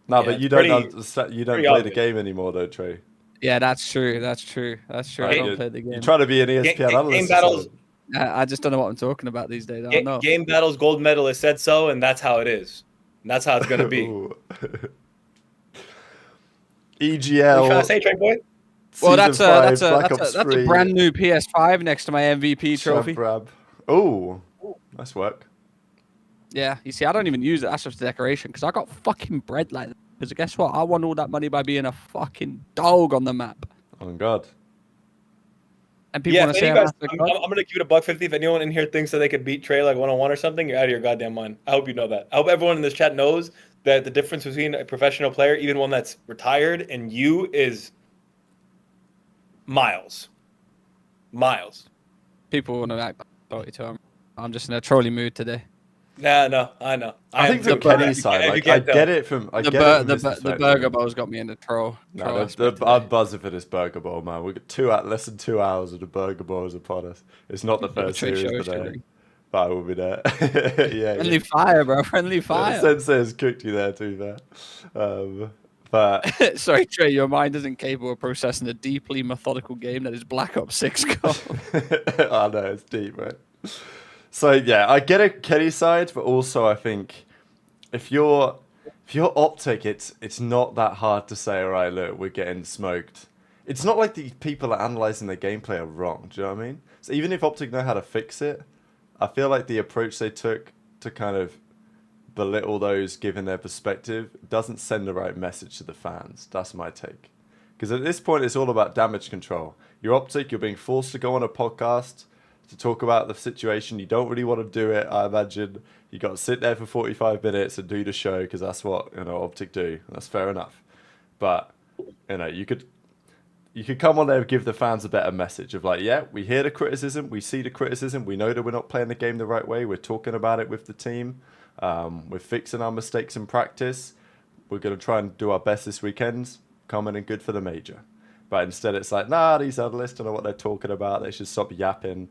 No, but you don't play the game anymore, though, Trey. Yeah, that's true. I don't play the game. You're trying to be an ESPN analyst. Game battles. I just don't know what I'm talking about these days. I don't know. Game battles gold medalist said so, and that's how it is. And that's how it's going to be. EGL. What you trying to say, Trey boy? Well, that's a brand new PS5 next to my MVP trophy. Oh, nice work. Yeah, you see, I don't even use it. That's just a decoration because I got fucking bread like that. Because guess what? I won all that money by being a fucking dog on the map. Oh God. And people want to say, I'm going to give it a $150. If anyone in here thinks that they could beat Trey like 1-on-1 or something, you're out of your goddamn mind. I hope you know that. I hope everyone in this chat knows that the difference between a professional player, even one that's retired, and you is miles. People want to act salty to him. I'm just in a trolly mood today. No, I know. I think from Kenny's side, like, I get it from the burger bowl's got me in the troll. I'm buzzing for this burger bowl, man. We got less than 2 hours of the burger bowls upon us. It's not the first series today, but I will be there. Yeah, friendly fire, bro. Friendly fire. Sensei has cooked you there too, man. But sorry, Trey, your mind isn't capable of processing a deeply methodical game that is Black Ops 6 code. I know, it's deep, right? So yeah, I get it, Kenny's side, but also I think if you're OpTic, it's not that hard to say, all right, look, we're getting smoked. It's not like the people that are analyzing their gameplay are wrong. Do you know what I mean? So even if OpTic know how to fix it, I feel like the approach they took to kind of belittle those given their perspective doesn't send the right message to the fans. That's my take. Because at this point, it's all about damage control. You're OpTic, you're being forced to go on a podcast to talk about the situation. You don't really want to do it, I imagine. You got to sit there for 45 minutes and do the show because that's what OpTic do. That's fair enough. But you could come on there and give the fans a better message of like, yeah, we hear the criticism, we see the criticism, we know that we're not playing the game the right way. We're talking about it with the team. We're fixing our mistakes in practice. We're going to try and do our best this weekend. Coming in good for the major. But instead it's like, nah, these analysts don't know what they're talking about. They should stop yapping.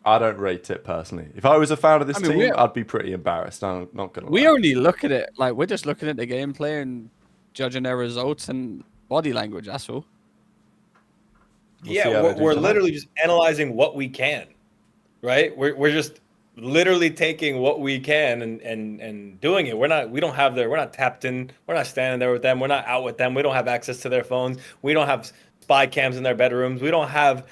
I don't rate it personally. If I was a fan of this team, I'd be pretty embarrassed. I'm not going to lie. We only look at it, like, we're just looking at the gameplay and judging their results and body language, that's all. We're literally just analyzing what we can, right? We're just literally taking what we can and doing it. We're not tapped in. We're not standing there with them. We're not out with them. We don't have access to their phones. We don't have spy cams in their bedrooms. We don't have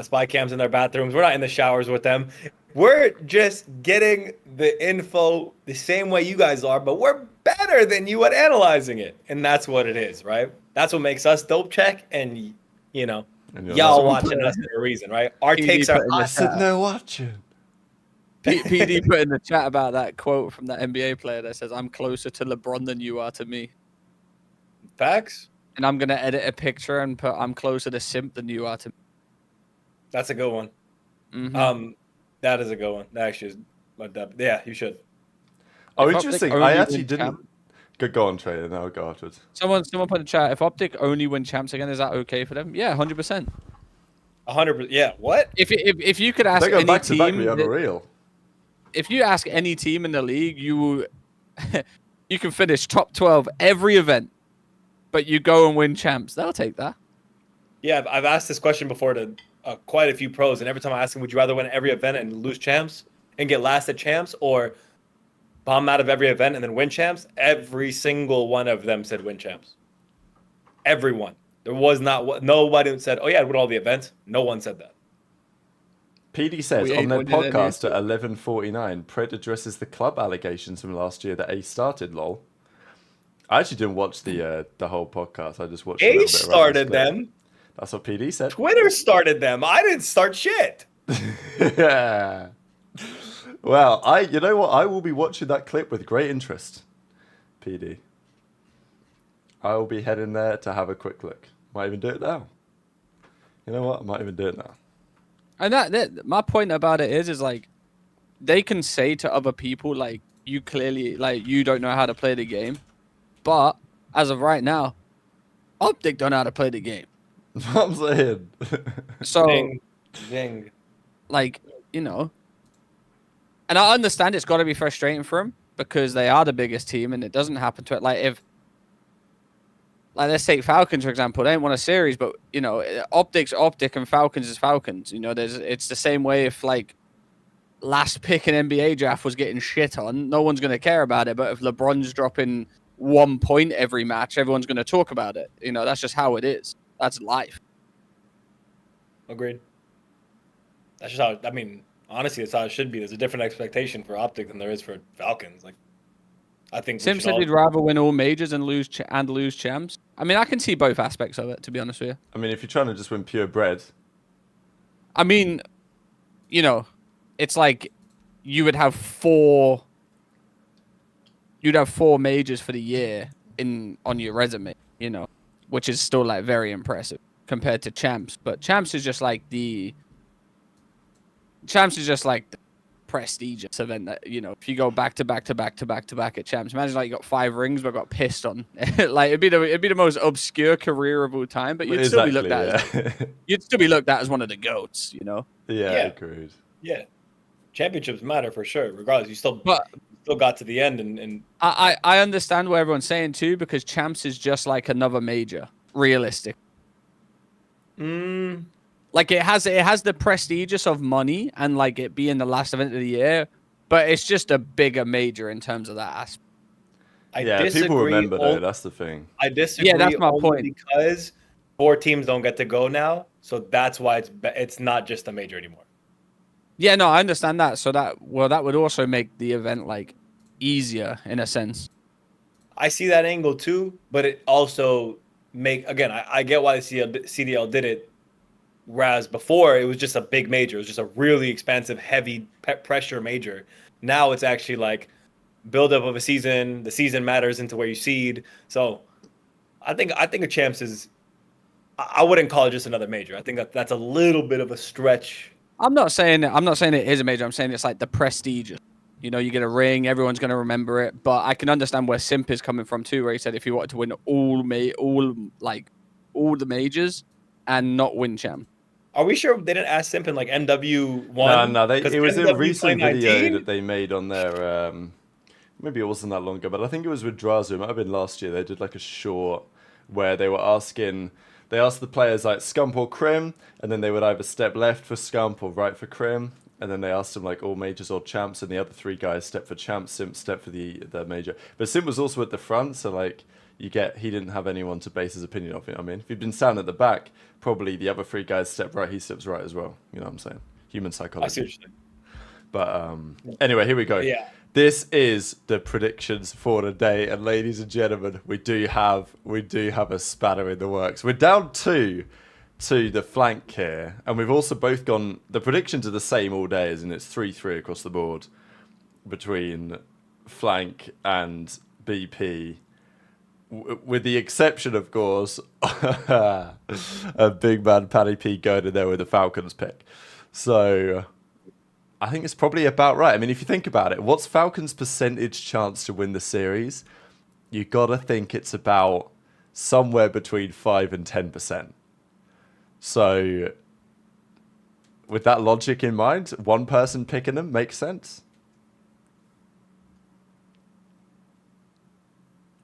spy cams in their bathrooms. We're not in the showers with them. We're just getting the info the same way you guys are, but we're better than you at analyzing it. And that's what it is, right? That's what makes us dope check and, you know, y'all watching us for a reason, right? Our takes are sitting there watching. PD put in the chat about that quote from that NBA player that says, "I'm closer to LeBron than you are to me." Facts. And I'm going to edit a picture and put, "I'm closer to Simp than you are to me." That's a good one. Mm-hmm. That is a good one. That actually is, yeah, you should. Oh, interesting. I actually didn't. Go on, Trey, and I'll go afterwards. Someone put in the chat, if OpTic only win champs again, is that okay for them? Yeah, 100%. 100%. Yeah. What? If you could ask they go any back to back, team, be unreal. If you ask any team in the league, you can finish top 12 every event, but you go and win champs. They'll take that. Yeah, I've asked this question before to quite a few pros, and every time I ask them, would you rather win every event and lose champs and get last at champs, or bomb out of every event and then win champs? Every single one of them said win champs. Everyone. There was nobody said, "Oh yeah, I'd win all the events." No one said that. PD says on their podcast at 11:49, Pred addresses the club allegations from last year that Ace started. Lol. I actually didn't watch the whole podcast. I just watched. Ace started them. That's what PD said. Twitter started them. I didn't start shit. Yeah. Well, you know what? I will be watching that clip with great interest. PD. I will be heading there to have a quick look. Might even do it now. You know what? I might even do it now. And that my point about it is like, they can say to other people, like, you clearly, like, you don't know how to play the game. But as of right now, OpTic don't know how to play the game. I'm saying. So, Zing. like, you know, and I understand it's got to be frustrating for them because they are the biggest team and it doesn't happen to it. Like, let's take Falcons, for example. They ain't won a series, but, you know, OpTic's OpTic and Falcons is Falcons. You know, it's the same way if, like, last pick in NBA draft was getting shit on, no one's going to care about it. But if LeBron's dropping 1 point every match, everyone's going to talk about it. You know, that's just how it is. That's life. Agreed. That's just how, I mean, honestly, that's how it should be. There's a different expectation for OpTic than there is for Falcons. Like, I think Sim said he'd rather win all majors and lose champs. I mean, I can see both aspects of it, to be honest with you. I mean, if you're trying to just win pure bread. I mean, you know, it's like you would have four majors for the year on your resume, you know, which is still like very impressive compared to champs. But champs is just like the prestigious event that, you know, if you go back to back at champs, imagine like you got 5 rings but got pissed on. Like it'd be the most obscure career of all time, but you'd still be looked at as one of the GOATs, you know. Yeah, agreed. Yeah, championships matter for sure. Regardless, you still got to the end, and I understand what everyone's saying too, because champs is just like another major, realistic. Like it has the prestigious of money and like it being the last event of the year, but it's just a bigger major in terms of that aspect. People remember though. That's the thing. I disagree. Yeah, that's my point. Because 4 teams don't get to go now, so that's why it's not just a major anymore. Yeah, no, I understand that. So that would also make the event like easier in a sense. I see that angle too, but it also I get why the CDL did it. Whereas before it was just a big major, it was just a really expensive, heavy pressure major. Now it's actually like build up of a season. The season matters into where you seed. So I think a champs is. I wouldn't call it just another major. I think that's a little bit of a stretch. I'm not saying it is a major. I'm saying it's like the prestige. You know, you get a ring, everyone's going to remember it. But I can understand where Simp is coming from too, where he said if he wanted to win all the majors and not win champ. Are we sure they didn't ask Simp in like MW1? No, it was a recent video that they made on their. Maybe it wasn't that long ago, but I think it was with Drazu. It might have been last year. They did like a short where they were asking. They asked the players like Scump or Crim, and then they would either step left for Scump or right for Crim. And then they asked him like all majors or champs, and the other 3 guys stepped for champs. Simp stepped for the major, but Simp was also at the front, so like he didn't have anyone to base his opinion off. You know what I mean? If he'd been standing at the back, probably the other 3 guys step right, he steps right as well. You know what I'm saying? Human psychology. I see what you're saying. But anyway, here we go. Yeah. This is the predictions for the day, and ladies and gentlemen, we do have a spanner in the works. We're down 2 to the flank here, and we've also both gone. The predictions are the same all day, and it's 3-3 across the board between flank and BP, with the exception, of course, of big man Paddy P going in there with the Falcons pick. So I think it's probably about right. I mean, if you think about it, what's Falcons' percentage chance to win the series? You gotta think it's about somewhere between 5 and 10%. So, with that logic in mind, one person picking them makes sense.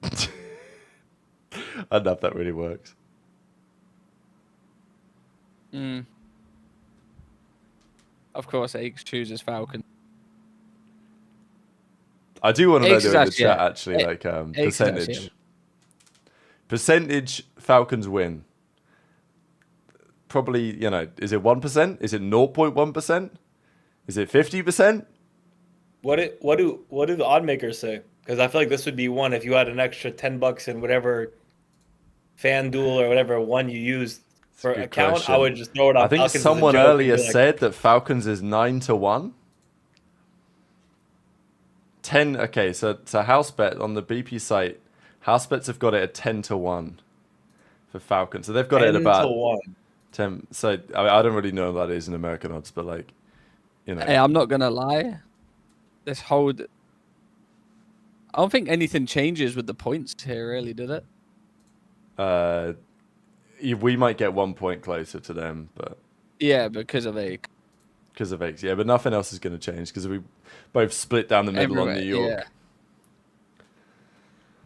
I don't know if that really works. Of course, Aches chooses Falcon. I do want to know Aches in is the actually- chat actually, like Aches is percentage. actually- Percentage Falcons win. Probably, you know, is it 1%? Is it 0.1%? Is it 50%? What do the odd makers say? Because I feel like this would be one if you had an extra $10 in whatever FanDuel or whatever one you used for Good account. question. I would just throw it on. I think Falcons as a someone joke and earlier be like, said that Falcons is 9-1. 10. Okay, so house bet on the BP site. House bets have got it at 10-1 for Falcons. So they've got it at about 10-1. 10. So I don't really know what that is in American odds, but like, you know. Hey, I'm not gonna lie. This whole, I don't think anything changes with the points here, really, did it? We might get 1 point closer to them, but Yeah, because of Ache. because of X, yeah. But nothing else is going to change because we both split down the middle on New York. Yeah.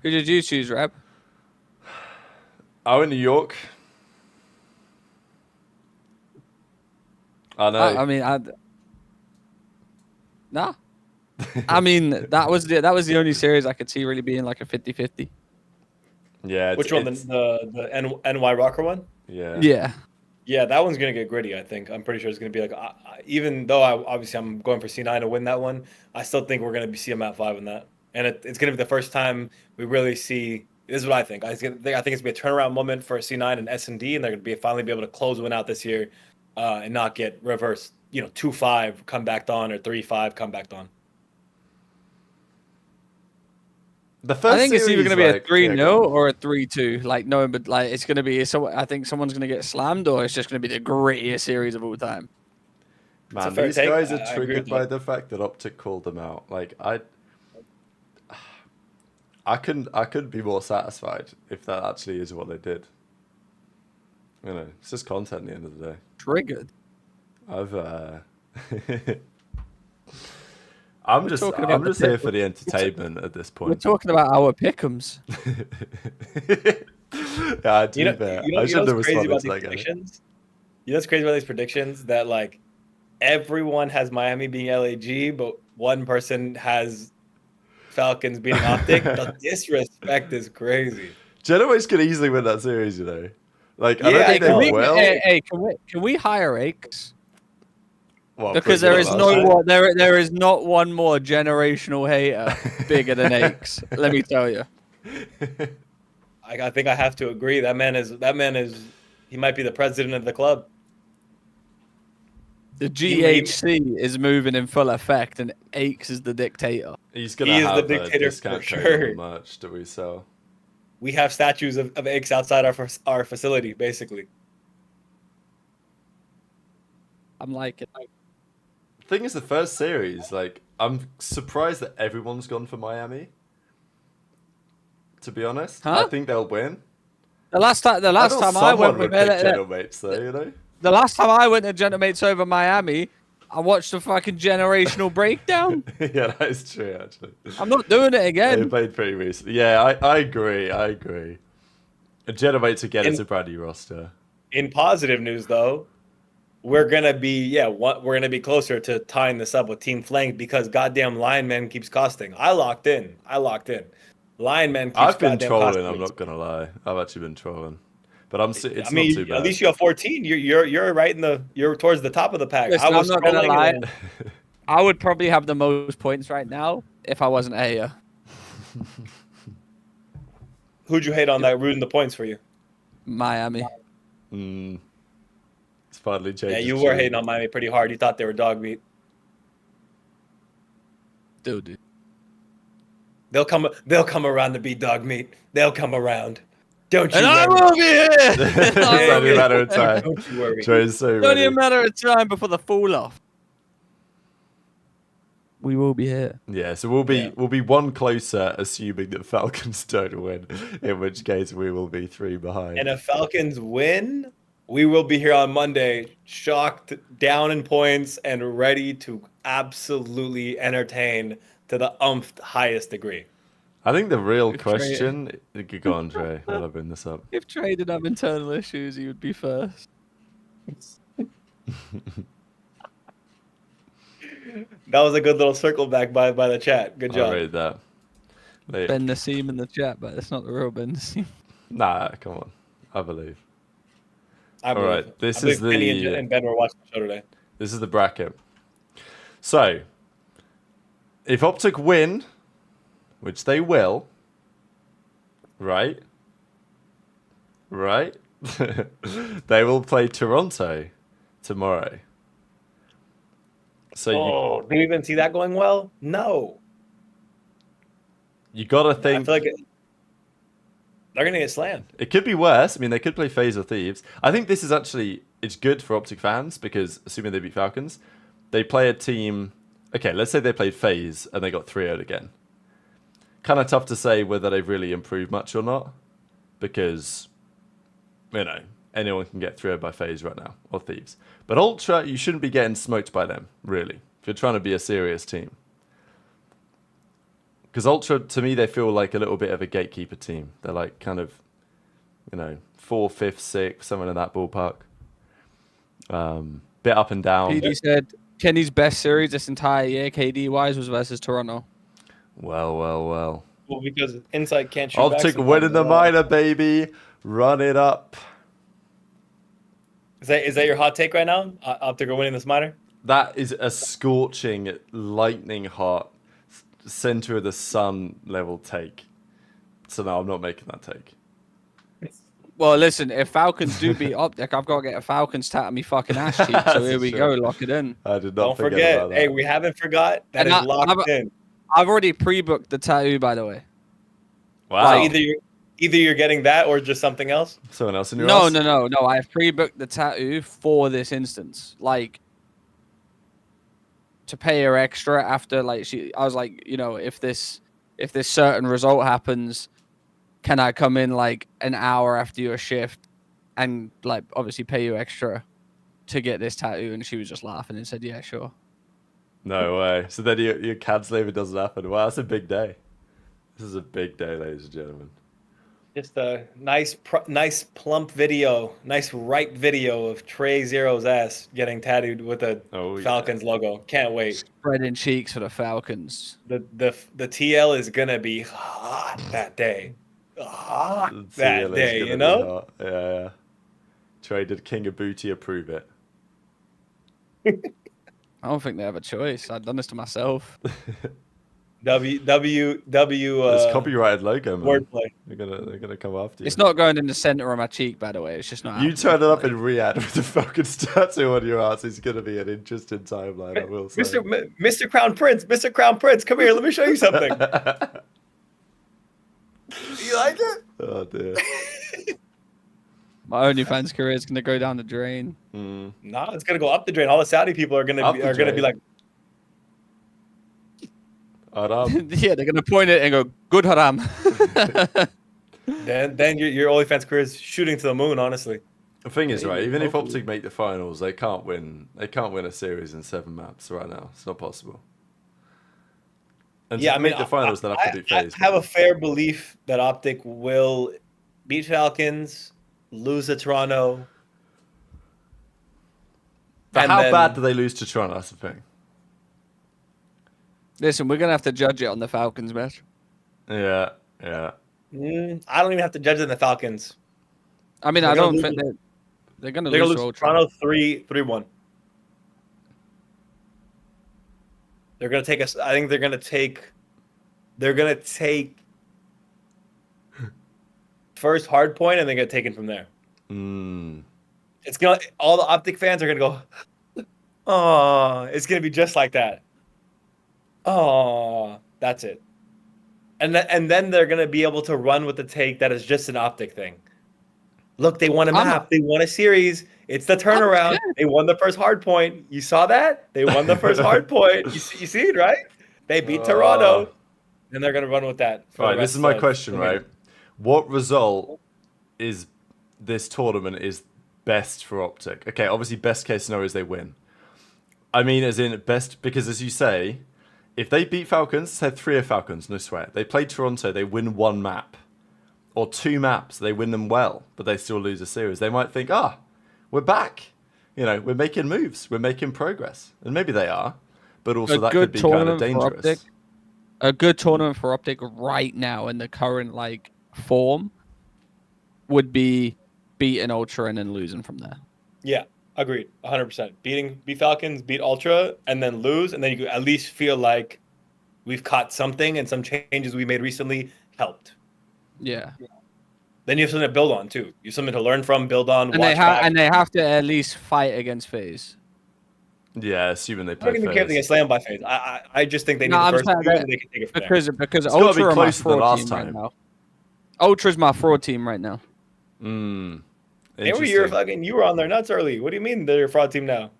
Who did you choose, Rab? I went New York. I know. I mean, nah. I mean, that was the only series I could see really being like a 50-50. Yeah. Which one? The NY Rocker one? Yeah. Yeah. Yeah, that one's gonna get gritty. I think. I'm pretty sure it's gonna be like. Even though obviously I'm going for C9 to win that one, I still think we're gonna see them at 5 in that, and it's gonna be the first time we really see. This is what I think. I think it's gonna be a turnaround moment for C9 and S&D, and they're gonna finally be able to close one out this year, and not get reversed. 2-5 come back on or 3-5 come back on. The first I think it's either going to be a 3-0 or a 3-2. Like, no, but like it's going to be. So I think someone's going to get slammed, or it's just going to be the greatest series of all time. Man, fair these take. guys I are agree triggered with by that. the fact that OpTic called them out. Like I couldn't be more satisfied if that actually is what they did. It's just content at the end of the day. Triggered. I'm We're just talking about the here pick- for the entertainment at this We're point. talking about our pick'ems. Yeah, I do You know, that. you know I shouldn't have what's crazy responded about to these that guy. predictions? You know what's crazy about these predictions? That like everyone has Miami being LAG, but one person has Falcons beating OpTic. The disrespect is crazy. Genoa's could easily win that series, Like I Yeah, don't think I know. they will. Hey, can we hire Aches? Well, Because pretty there good is on no that side. one, there is not one more generational hater bigger than Aches. Let me tell you. I think I have to agree. That man is he might be the president of the club. The GHC is moving in full effect, and Aches is the dictator. He's gonna He is the have a dictator discount for code on the sure. merch that we sell. We have statues of Aches outside our facility, basically. I'm like it. Thing is, the first series, like, I'm surprised that everyone's gone for Miami. To be honest, Huh? I think they'll win. The last time I went with Gentlemates, though, the last time I went to Gentlemates over Miami, I watched a fucking generational breakdown. Yeah, that is true. Actually, I'm not doing it they again. played pretty recently. Yeah, I agree. And Gentlemates again is a brand new roster. In positive news, though, we're gonna be closer to tying this up with Team Flank because goddamn Lineman keeps costing. I locked in. Lineman keeps I've been goddamn trolling. costing. I'm not gonna lie. I've actually been trolling, but it's I not mean, too bad. at least you have 14. You're right you're towards the top of the pack. Listen, I'm not gonna lie. and- I would probably have the most points right now if I wasn't a hater. Who'd you hate on that ruining the points for you? Miami. It's finally changed. Yeah, you were hating on Miami pretty hard. You thought they were dog meat. Dude. They'll come around to be dog meat. They'll come around. Don't you And I worry. will be here! It's only a matter of time. Don't you worry. Joe's so It's only a ready. matter of time before the fall off. We will be here. Yeah, so we'll be one closer, assuming that Falcons don't win. In which case, we will be 3 behind. And if Falcons win, we will be here on Monday, shocked, down in points, and ready to absolutely entertain to the highest degree. I think the real Good question. Go on, Trey. While I bring this up. If Trey didn't have internal issues, he would be first. That was a good little circle back by the chat. Good I job. rate that. Like, Ben Nassim in the chat, but it's not the real Ben Nassim. nah, come on. I believe. I All right, this is Penny the and Ben were watching the show today. this is the bracket. So, if OpTic win, which they will, right? They will play Toronto tomorrow. So Do you even see that going well? No. you gotta I think feel like they're gonna get slammed. it could be worse. I mean, they could play FaZe or Thieves. I think this is it's good for OpTic fans because assuming they beat Falcons, they play a team. Okay, let's say they played FaZe and they got 3-0 again. Kind of tough to say whether they've really improved much or not because, anyone can get 3-0 by FaZe right now or Thieves. But Ultra, you shouldn't be getting smoked by them, really, if you're trying to be a serious team. Because Ultra, to me, they feel like a little bit of a gatekeeper team. They're like kind of, 4th, 5th, 6th, somewhere in that ballpark. Bit up and down. PD said Kenny's best series this entire year, KD wise, was versus Toronto. Well. Well, because Insight can't shoot. OpTic winning the minor, baby. Run it up. Is that your hot take right now? OpTic are winning this minor? That is a scorching, lightning hot, center of the sun level take. So no, I'm not making that take. Well, listen, if Falcons do beat OpTic, I've got to get a Falcons tat on me fucking ass cheek. So here we go, lock it in. I did not Don't forget forget. about that. Hey, we haven't forgot. That And is locked in. I've already pre-booked the tattoo, by the way. Wow. Like, either you're getting that or just something else. Someone else in your No. ass? I've pre-booked the tattoo for this instance. Like, to pay her extra after, like, I was like, if this certain result happens, can I come in like an hour after your shift and like obviously pay you extra to get this tattoo? And she was just laughing and said, yeah, sure. No way. So then your canceling it doesn't happen. Wow, that's a big day. This is a big day, ladies and gentlemen. Just a nice plump video, nice ripe video of Trey Zero's ass getting tattooed with a Falcons logo. Can't wait. Spreading cheeks for the Falcons. The TL is gonna be hot that day. Hot that day, you know? Yeah. Trey, did King of Booty approve it? I don't think they have a choice. I've done this to myself. It's copyrighted logo, man. Wordplay. They're gonna come after you. It's not going in the center of my cheek, by the way. It's just not. You turn it up in Riyadh with the Falcons tattoo on your ass. It's gonna be an interesting timeline, I will say. Mr. Crown Prince, come here. Let me show you something. You like it? Oh dear. My OnlyFans career is gonna go down the drain. No, it's gonna go up the drain. All the Saudi people are gonna be like, Haram. Yeah, they're gonna point it and go, "Good haram." then your OnlyFans career is shooting to the moon. Honestly, The thing is, right, even if OpTic make the finals, they can't win a series in 7 maps right now. It's not possible. And to make the finals, they'll have to beat FaZe. I have a fair belief that OpTic will beat Falcons, lose to Toronto, But how bad do they lose to Toronto? That's the thing. Listen, we're gonna have to judge it on the Falcons match. Yeah. I don't even have to judge it in the Falcons. I mean, I don't think they're gonna lose to Toronto 3-1. They're gonna take us. I think they're gonna take. They're gonna take first hard point, and they're gonna take it from there. It's gonna. All the OpTic fans are gonna go. Oh, it's gonna be just like that. Oh, that's it. And then they're gonna be able to run with the take that is just an OpTic thing. Look, they won a map. They won a series. It's the turnaround. They won the first hard point. You saw that? They won the first hard point. You see it, right? They beat Toronto. And they're going to run with that. Right, this is my question, right? What result is this tournament is best for OpTic? Okay, obviously best case scenario is they win. I mean, as in best, because as you say, if they beat Falcons, say 3 of Falcons, no sweat. They play Toronto, they win 1 map. Or 2 maps, they win them well, but they still lose a series. They might think, we're back. You know, we're making moves. We're making progress. And maybe they are, but also that could be kind of dangerous. A good tournament for OpTic right now in the current form would be beating Ultra and then losing from there. Yeah, agreed. 100%. Beat Falcons, beat Ultra, and then lose, and then you could at least feel like we've caught something and some changes we made recently helped. Yeah. Then you have something to build on too. You have something to learn from, build on. And they have to at least fight against FaZe. Yeah, assuming they play. I don't even care if they get slammed by FaZe. I just think they need the first two, and they can take it from there. Because Ultra are my fraud team right now. Ultra's my fraud team right now. Every year, you were on their nuts early. What do you mean they're a fraud team now?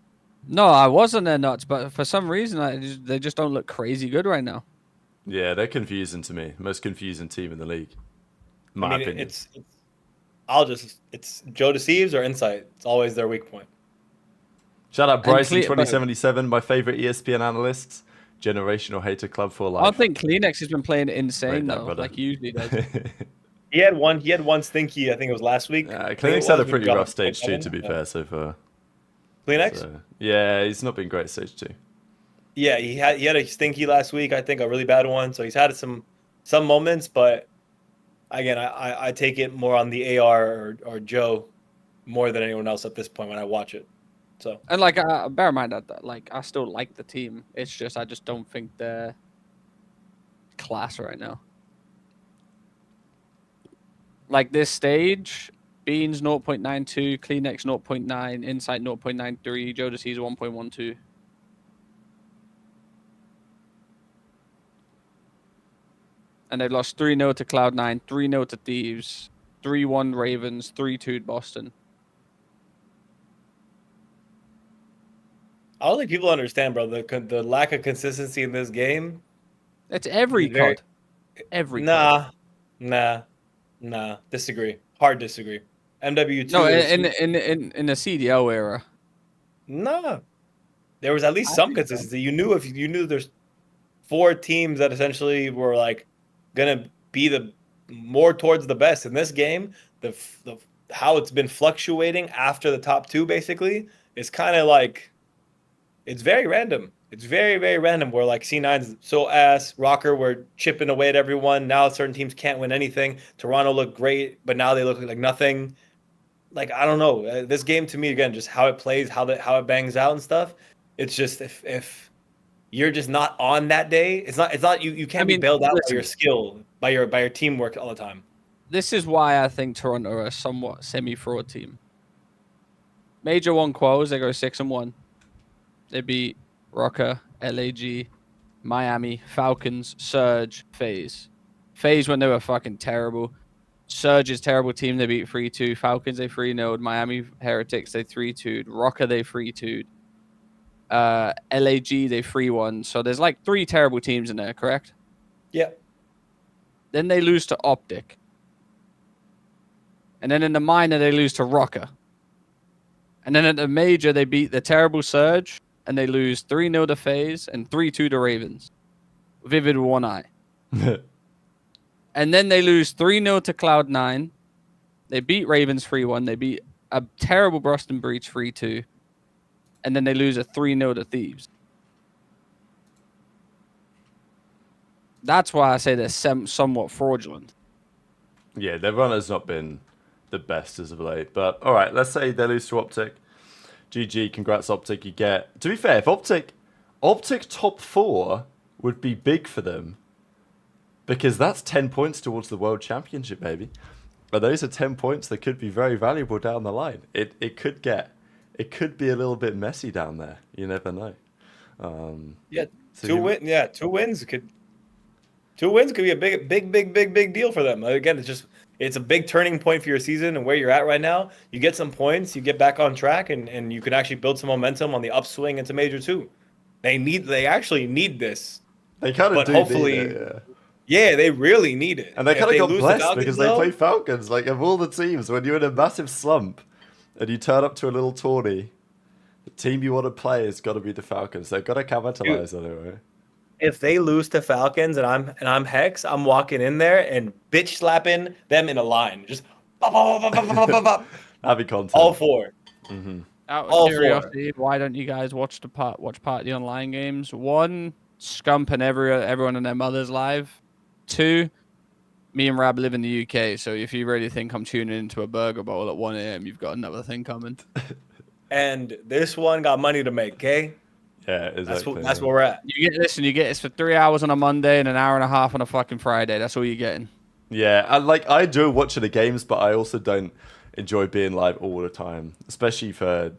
No, I wasn't their nuts, but for some reason they just don't look crazy good right now. Yeah, they're confusing to me. Most confusing team in the league. My opinion. It's Joe deceives or insight. It's always their weak point. Shout out Bryson 2077, my favorite ESPN analysts. Generational hater club for life. I think Kleenex has been playing insane though, like he usually does. He had one stinky. I think it was last week. Kleenex had a pretty rough stage 2, to be fair, so far. Kleenex? So, yeah, he's not been great stage 2. Yeah, he had a stinky last week. I think a really bad one. So he's had some moments, but again, I take it more on the AR or Joe more than anyone else at this point when I watch it. So and bear in mind that I still like the team. It's just I just don't think they're class right now. Like this stage, Beans 0.92, Kleenex 0.9, Insight 0.93, Joe Deceives 1.12. And they've lost 3-0 to Cloud9, 3-0 to Thieves, 3-1 Ravens, 3-2 Boston. I don't think people understand, bro, the lack of consistency in this game. It's every COD. Every COD. Nah. Disagree. Hard disagree. MW2. No, in the CDL era. Nah. There was at least some consistency. You knew there's 4 teams that essentially were gonna be the more towards the best in this game. The how it's been fluctuating after the top 2 basically is kind of it's very random. It's very, very random where C9's so ass, Rocker were chipping away at everyone. Now certain teams can't win anything. Toronto looked great, but now they look like nothing. I don't know. This game to me, again, just how it plays, how it bangs out and stuff. It's just if you're just not on that day, it's not you can't be bailed out by your skill, by your teamwork all the time. This is why I think Toronto are a somewhat semi-fraud team. Major 1 quals, they go 6-1. They beat Rocker, LAG, Miami, Falcons, Surge, FaZe. FaZe when they were fucking terrible. Surge is terrible team. They beat 3-2. Falcons, they 3-0'd. Miami Heretics, they 3-2'd. Rocker, they 3-2'd. LAG, they 3-1. So there's 3 terrible teams in there, correct? Yeah. Then they lose to OpTic. And then in the minor, they lose to Rocker. And then at the major, they beat the terrible Surge. And they lose 3-0 to FaZe and 3-2 to Ravens. Vivid with 1 eye. And then they lose 3-0 to Cloud9. They beat Ravens 3-1. They beat a terrible Boston Breach 3-2. and then they lose a 3-0 to Thieves. That's why I say they're somewhat fraudulent. Yeah, their run has not been the best as of late. But all right, let's say they lose to OpTic. GG, congrats OpTic. You get, to be fair, if OpTic top 4 would be big for them, because that's 10 points towards the World Championship, baby. But those are 10 points that could be very valuable down the line. It could be a little bit messy down there. You never know. Yeah, so two wins could be a big deal for them. Again, it's a big turning point for your season and where you're at right now. You get some points, you get back on track, and you can actually build some momentum on the upswing into Major 2. They actually need this. They kind of do hopefully, need it, yeah, they really need it. And they kind of got blessed because they play Falcons. Like, of all the teams, when you're in a massive slump and you turn up to a little tourney, the team you want to play has got to be the Falcons. They've got to capitalize on it, right? If they lose to Falcons and I'm Hex, I'm walking in there and bitch slapping them in a line. Just that'd be content. All 4. Mm-hmm. Out of curiosity, why don't you guys watch part of the online games? 1, scumping everyone and their mothers live. 2, me and Rab live in the UK, so if you really think I'm tuning into a burger bowl at 1 a.m., you've got another thing coming. And this one got money to make, okay? Yeah, exactly. That's where we're at. You get this for 3 hours on a Monday and an hour and a half on a fucking Friday. That's all you're getting. Yeah, I enjoy watching the games, but I also don't enjoy being live all the time, especially for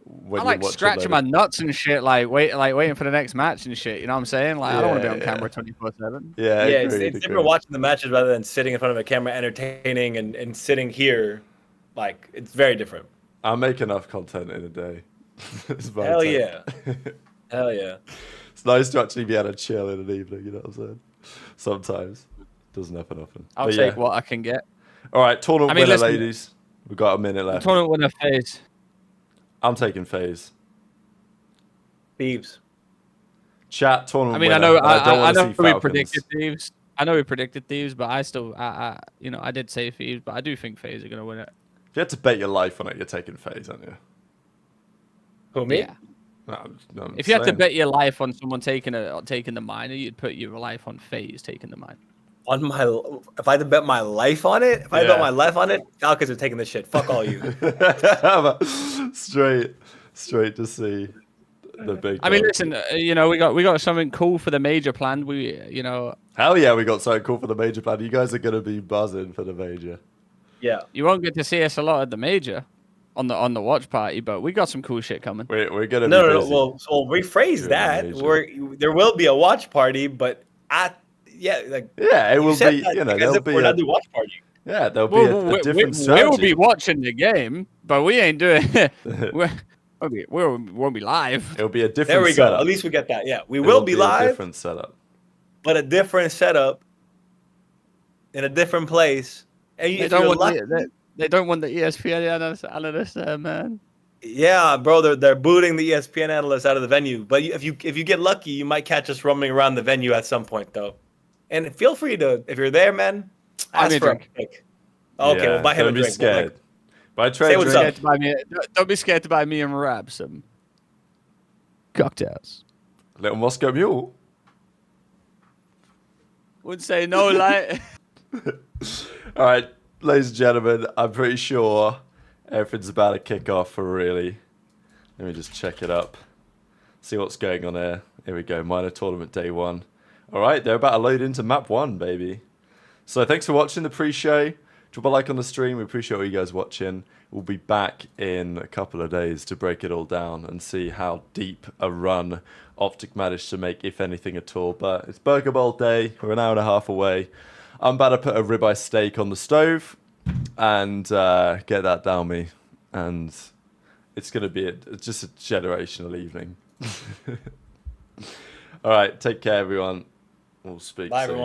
when I like scratching my nuts and shit, waiting for the next match and shit. You know what I'm saying? Like, I don't want to be on camera 24/7. Yeah, it's different watching the matches rather than sitting in front of a camera, entertaining and sitting here. Like, it's very different. I make enough content in a day. Hell yeah. Hell yeah. It's nice to actually be able to chill in an evening, you know what I'm saying? Sometimes. Doesn't happen often. I'll take what I can get. All right, tournament winner, ladies. We've got a minute left. Tournament winner, FaZe. I'm taking FaZe. Thieves. Chat, tournament winner. I know we predicted Thieves. I know we predicted Thieves, but I still, I did say Thieves, but I do think FaZe are going to win it. If you had to bet your life on it, you're taking FaZe, aren't you? Who, me? Yeah. No, if you had to bet your life on someone taking the minor, you'd put your life on FaZe taking the minor. If I had to bet my life on it, Falcons are taking this shit. Fuck all you. straight to see the big. I mean, listen, we got something cool for the major planned. Hell yeah, we got something cool for the major planned. You guys are gonna be buzzing for the major. Yeah. You won't get to see us a lot at the major on the watch party, but we got some cool shit coming. We're gonna no. Well, rephrase that. There will be a watch party, but it will be. There'll be a watch party. Yeah, there'll be a different strategy. We'll be watching the game, but we ain't doing. We won't be live. It'll be a different. There we setup. go. At least we get that. Yeah, we will be live. A different setup. But a different setup in a different place. And they don't want the ESPN analyst there, man. Yeah, bro, they're booting the ESPN analyst out of the venue. But if you get lucky, you might catch us roaming around the venue at some point, though. And feel free to, if you're there, man, ask for a pick. Okay, we'll buy him a drink. Scared. Say what's up. Don't be scared to buy me and Rab some cocktails. Little Moscow Mule. Would say no, like. All right, ladies and gentlemen, I'm pretty sure everything's about to kick off for really. Let me just check it up. See what's going on there. Here we go, minor tournament day 1. All right, they're about to load into map 1, baby. So thanks for watching the pre-show. Drop a like on the stream. We appreciate all you guys watching. We'll be back in a couple of days to break it all down and see how deep a run OpTic managed to make, if anything at all. But it's Burger Bowl day. We're an hour and a half away. I'm about to put a ribeye steak on the stove and get that down me. And it's going to be just a generational evening. All right, take care, everyone. We'll speak soon. Bye, everyone.